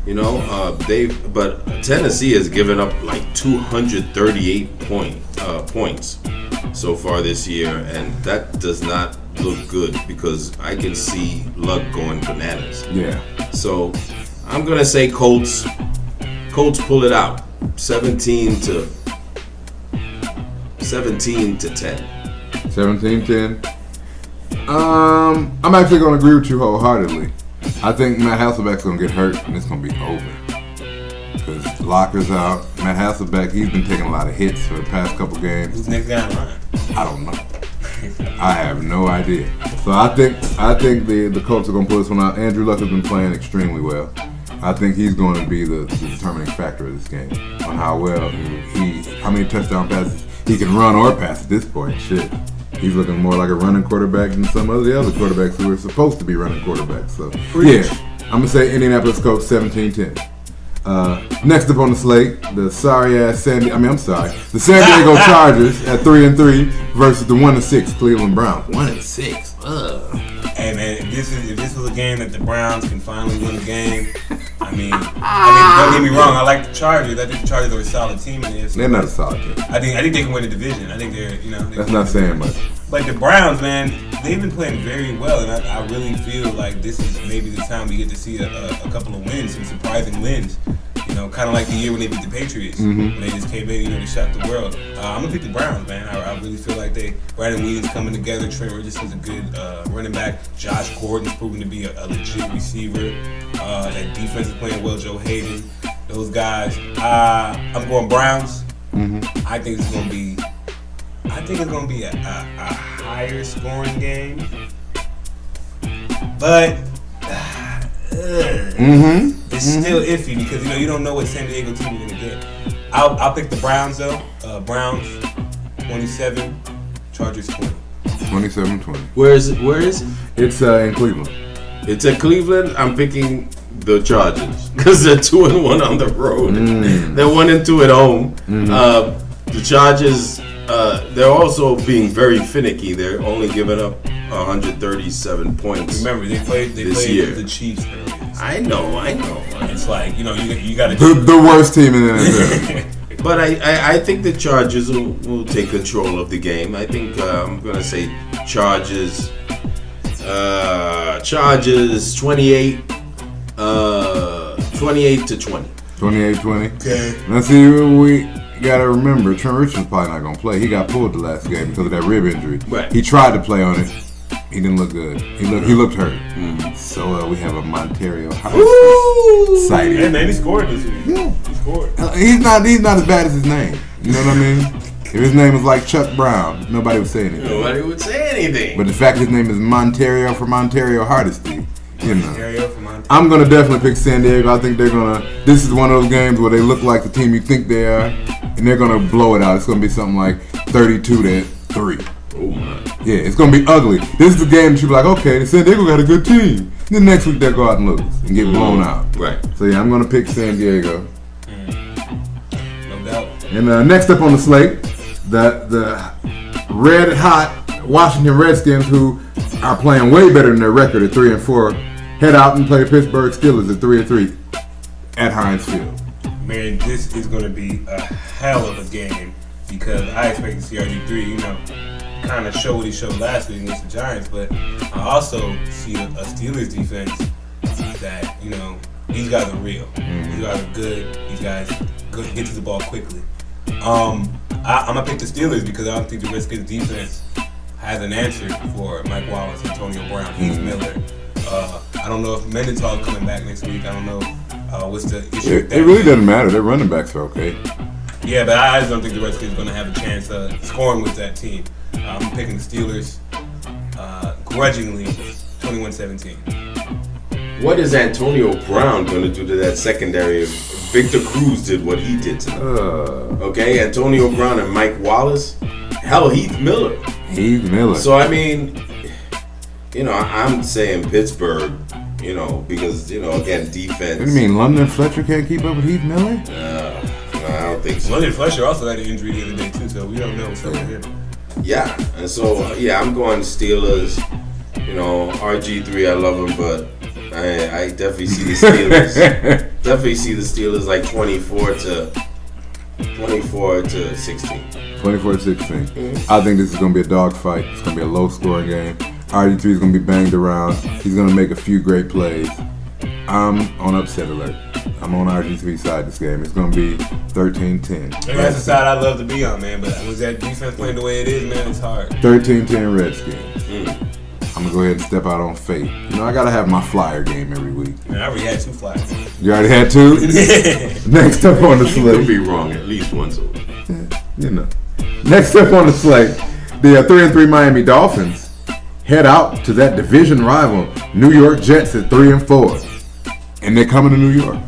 But Tennessee has given up like 238 points so far this year, and that does not look good because I can see Luck going bananas. Yeah. So I'm gonna say Colts pull it out, 17 to 10. 17-10. I'm actually gonna agree with you wholeheartedly. I think Matt Hasselbeck's going to get hurt, and it's going to be over. Because Locker's out. Matt Hasselbeck, he's been taking a lot of hits for the past couple games. Who's next guy in line? I don't know. I have no idea. So I think the Colts are going to pull this one out. Andrew Luck has been playing extremely well. I think he's going to be the determining factor of this game on how well how many touchdown passes he can run or pass at this point. Shit. He's looking more like a running quarterback than some of the other quarterbacks who are supposed to be running quarterbacks. So, yeah, I'm going to say Indianapolis Colts 17-10. Next up on the slate, the San Diego Chargers at 3-3 versus the 1-6 Cleveland Browns. 1-6. Hey man, if this was a game that the Browns can finally win the game, I mean, don't get me wrong. I like the Chargers. I think the Chargers are a solid team in this. They're not a solid team. I think they can win the division. I think they're That's not saying much. But the Browns, man, they've been playing very well, and I really feel like this is maybe the time we get to see a couple of wins, some surprising wins. Kind of like the year when they beat the Patriots. When they just came in, they shocked the world. I'm going to pick the Browns, man. I really feel like Brandon Williams coming together. Trent Richardson's a good running back. Josh Gordon's proven to be a legit receiver. That defense is playing well. Joe Hayden. Those guys. I'm going Browns. I think it's going to be a higher scoring game. But it's still iffy because you don't know what San Diego team you're gonna get. I'll pick the Browns though. Browns 27, Chargers 20. 27-20. Where is it? It's in Cleveland. It's at Cleveland. I'm picking the Chargers because they're 2-1 on the road. They're 1-2 at home. The Chargers, they're also being very finicky. They're only giving up 137 points. Remember, they played the Chiefs earlier. I know. It's like you got to the worst team in the NFL. But I think the Chargers will take control of the game. I think I'm gonna say Chargers 28 to 20. 28-20. Okay. Now see, we gotta remember Trent Richardson's probably not gonna play. He got pulled the last game because of that rib injury. Right. He tried to play on it. He didn't look good. He looked hurt. So we have a Montario sighting. Hey man, he scored this year. Yeah. He scored. He's not as bad as his name. You know what I mean? If his name was like Chuck Brown, nobody would say anything. Nobody would say anything. But the fact his name is Montario for Montario Hardesty, Montario for Montario. I'm gonna definitely pick San Diego. I think this is one of those games where they look like the team you think they are, and they're gonna blow it out. It's gonna be something like 32-3. Oh my. Yeah, it's gonna be ugly. This is the game that you be like, okay, San Diego got a good team. Then next week they'll go out and lose and get blown out. Right. So yeah, I'm gonna pick San Diego. No doubt. And next up on the slate, the red hot Washington Redskins, who are playing way better than their record at 3-4, head out and play Pittsburgh Steelers at 3-3 at Heinz Field. Man, this is going to be a hell of a game because I expect to see RG3, kind of show what he showed last week against the Giants, but I also see a Steelers defense that, these guys are real. These guys are good. These guys get to the ball quickly. I'm going to pick the Steelers because I don't think the Redskins defense has an answer for Mike Wallace, Antonio Brown, Heath Miller. I don't know if Mendenhall coming back next week. I don't know what's the issue with that. It really doesn't matter. Their running backs are okay. Yeah, but I just don't think the Redskins are going to have a chance of scoring with that team. I'm picking the Steelers grudgingly 21-17. What is Antonio Brown going to do to that secondary if Victor Cruz did what he did to them? Okay, Antonio Brown and Mike Wallace. Hell, Heath Miller. So, I mean, I'm saying Pittsburgh, because, again, defense. What do you mean, London Fletcher can't keep up with Heath Miller? No, I don't think so. London Fletcher also had an injury the other day, too, so we don't know what's up with him. Yeah, and so, I'm going Steelers. RG3, I love him, but I definitely see the Steelers. Like 24-16. 24-16. I think this is going to be a dogfight. It's going to be a low-scoring game. RG3 is going to be banged around. He's going to make a few great plays. I'm on upset alert. I'm on RG3's side this game. It's going to be 13-10. That's the side I love to be on, man. But with that defense playing the way it is, man, it's hard. 13-10 Redskins. I'm gonna go ahead and step out on faith. You know, I gotta have my flyer game every week. Man, I already had 2 flyers. You already had 2? Next up on the You could slate. be wrong at least once. You know. Next up on the slate, the 3-3 Miami Dolphins head out to that division rival, New York Jets at 3-4. And they're coming to New York.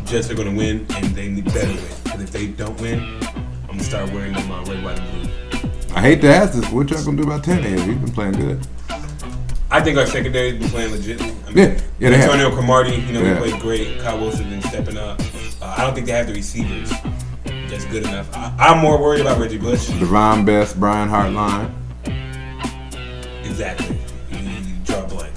Jets are going to win, and they better win. Because if they don't win, I'm going to start wearing them red, white, and blue. I hate to ask this, what y'all going to do about Tannehill? He's been playing good. I think our secondary has been playing legitly. I mean, yeah, they have. Antonio Cromartie, he played great. Kyle Wilson's been stepping up. I don't think they have the receivers that's good enough. I'm more worried about Reggie Bush. Devon Best, Brian Hartline. Exactly. You draw a blank.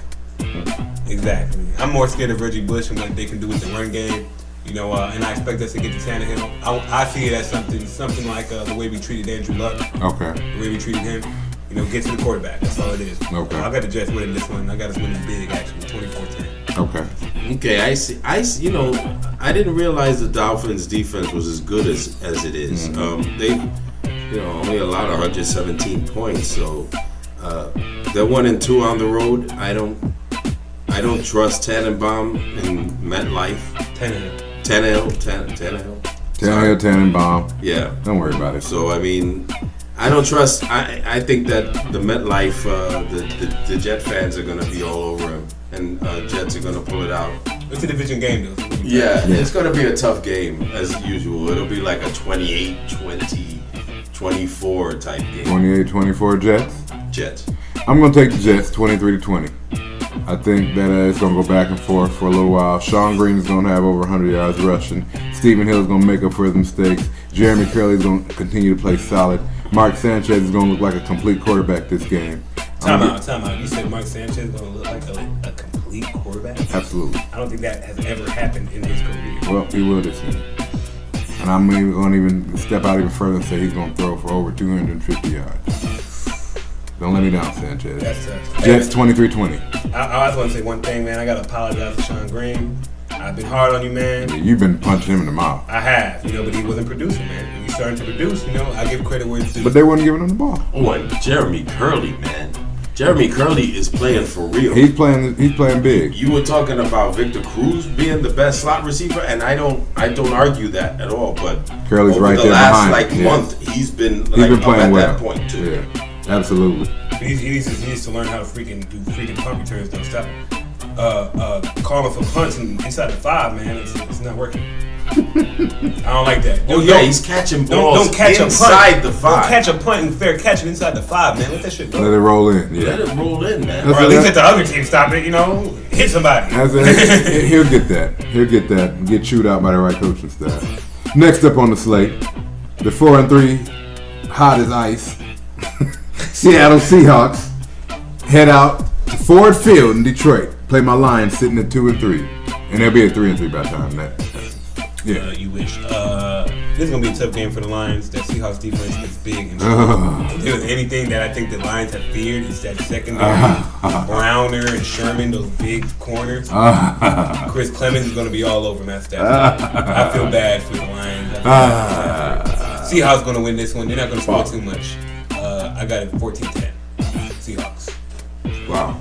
Exactly. I'm more scared of Reggie Bush and what they can do with the run game. And I expect us to get to Tannehill. I see it as something like the way we treated Andrew Luck. Okay. The way we treated him. Get to the quarterback. That's all it is. Okay. I got the Jets winning this one. I got us winning big, actually, 24-10. Okay. Okay, I see. I didn't realize the Dolphins' defense was as good as it is. Mm-hmm. They, only allowed 117 points. So they're 1-2 on the road. I don't trust Tannenbaum in MetLife. Tannenbaum. Yeah. Don't worry about it. So I don't trust. I think that the MetLife, the Jet fans are gonna be all over him, and Jets are gonna pull it out. It's a division game, though. Yeah, it's gonna be a tough game as usual. It'll be like a 28-20, 24 type game. 28-24 Jets. I'm gonna take the Jets 23-20. I think that it's going to go back and forth for a little while. Sean Green is going to have over 100 yards rushing. Stephen Hill is going to make up for his mistakes. Jeremy Curley is going to continue to play solid. Mark Sanchez is going to look like a complete quarterback this game. Time out. You said Mark Sanchez is going to look like a complete quarterback? Absolutely. I don't think that has ever happened in his career. Well, he will this game. And I'm even going to step out even further and say he's going to throw for over 250 yards. Don't let me down, Sanchez. That's tough. Jets 23-20. I just want to say one thing, man. I got to apologize to Sean Green. I've been hard on you, man. Yeah, you've been punching him in the mouth. I have, but he wasn't producing, man. When he's starting to produce, I give credit where it's due. But they weren't giving him the ball. Oh, and Jeremy Curley, man. Jeremy Curley is playing for real. He's playing big. You were talking about Victor Cruz being the best slot receiver, and I don't argue that at all. But Curley's over right the there last behind. month, he's been playing up at well. that point too. Yeah, absolutely. He needs to learn how to freaking do punt returns. Don't stop calling for punts inside the 5, man. It's not working. I don't like that. He's catching balls don't catch inside a punt. the 5. Don't catch a punt and fair catching inside the 5, man. Let that shit go. Let it roll in. Yeah. Let it roll in, man. Or at least let the other team stop it. Hit somebody. He'll get that. He'll get that. And get chewed out by the right coaching staff. Next up on the slate, the 4-3 hot as ice Seattle Seahawks head out to Ford Field in Detroit. Play my Lions sitting at 2-3, and they'll be at 3-3 by the time that. Yeah, you wish. This is gonna be a tough game for the Lions. That Seahawks defense is big. And if there was anything that I think the Lions have feared, it's that secondary. Browner and Sherman, those big corners. Chris Clemens is gonna be all over that staff. I feel bad for the Lions. Seahawks gonna win this one. They're not gonna score too much. I got it 14-10. Seahawks. Wow.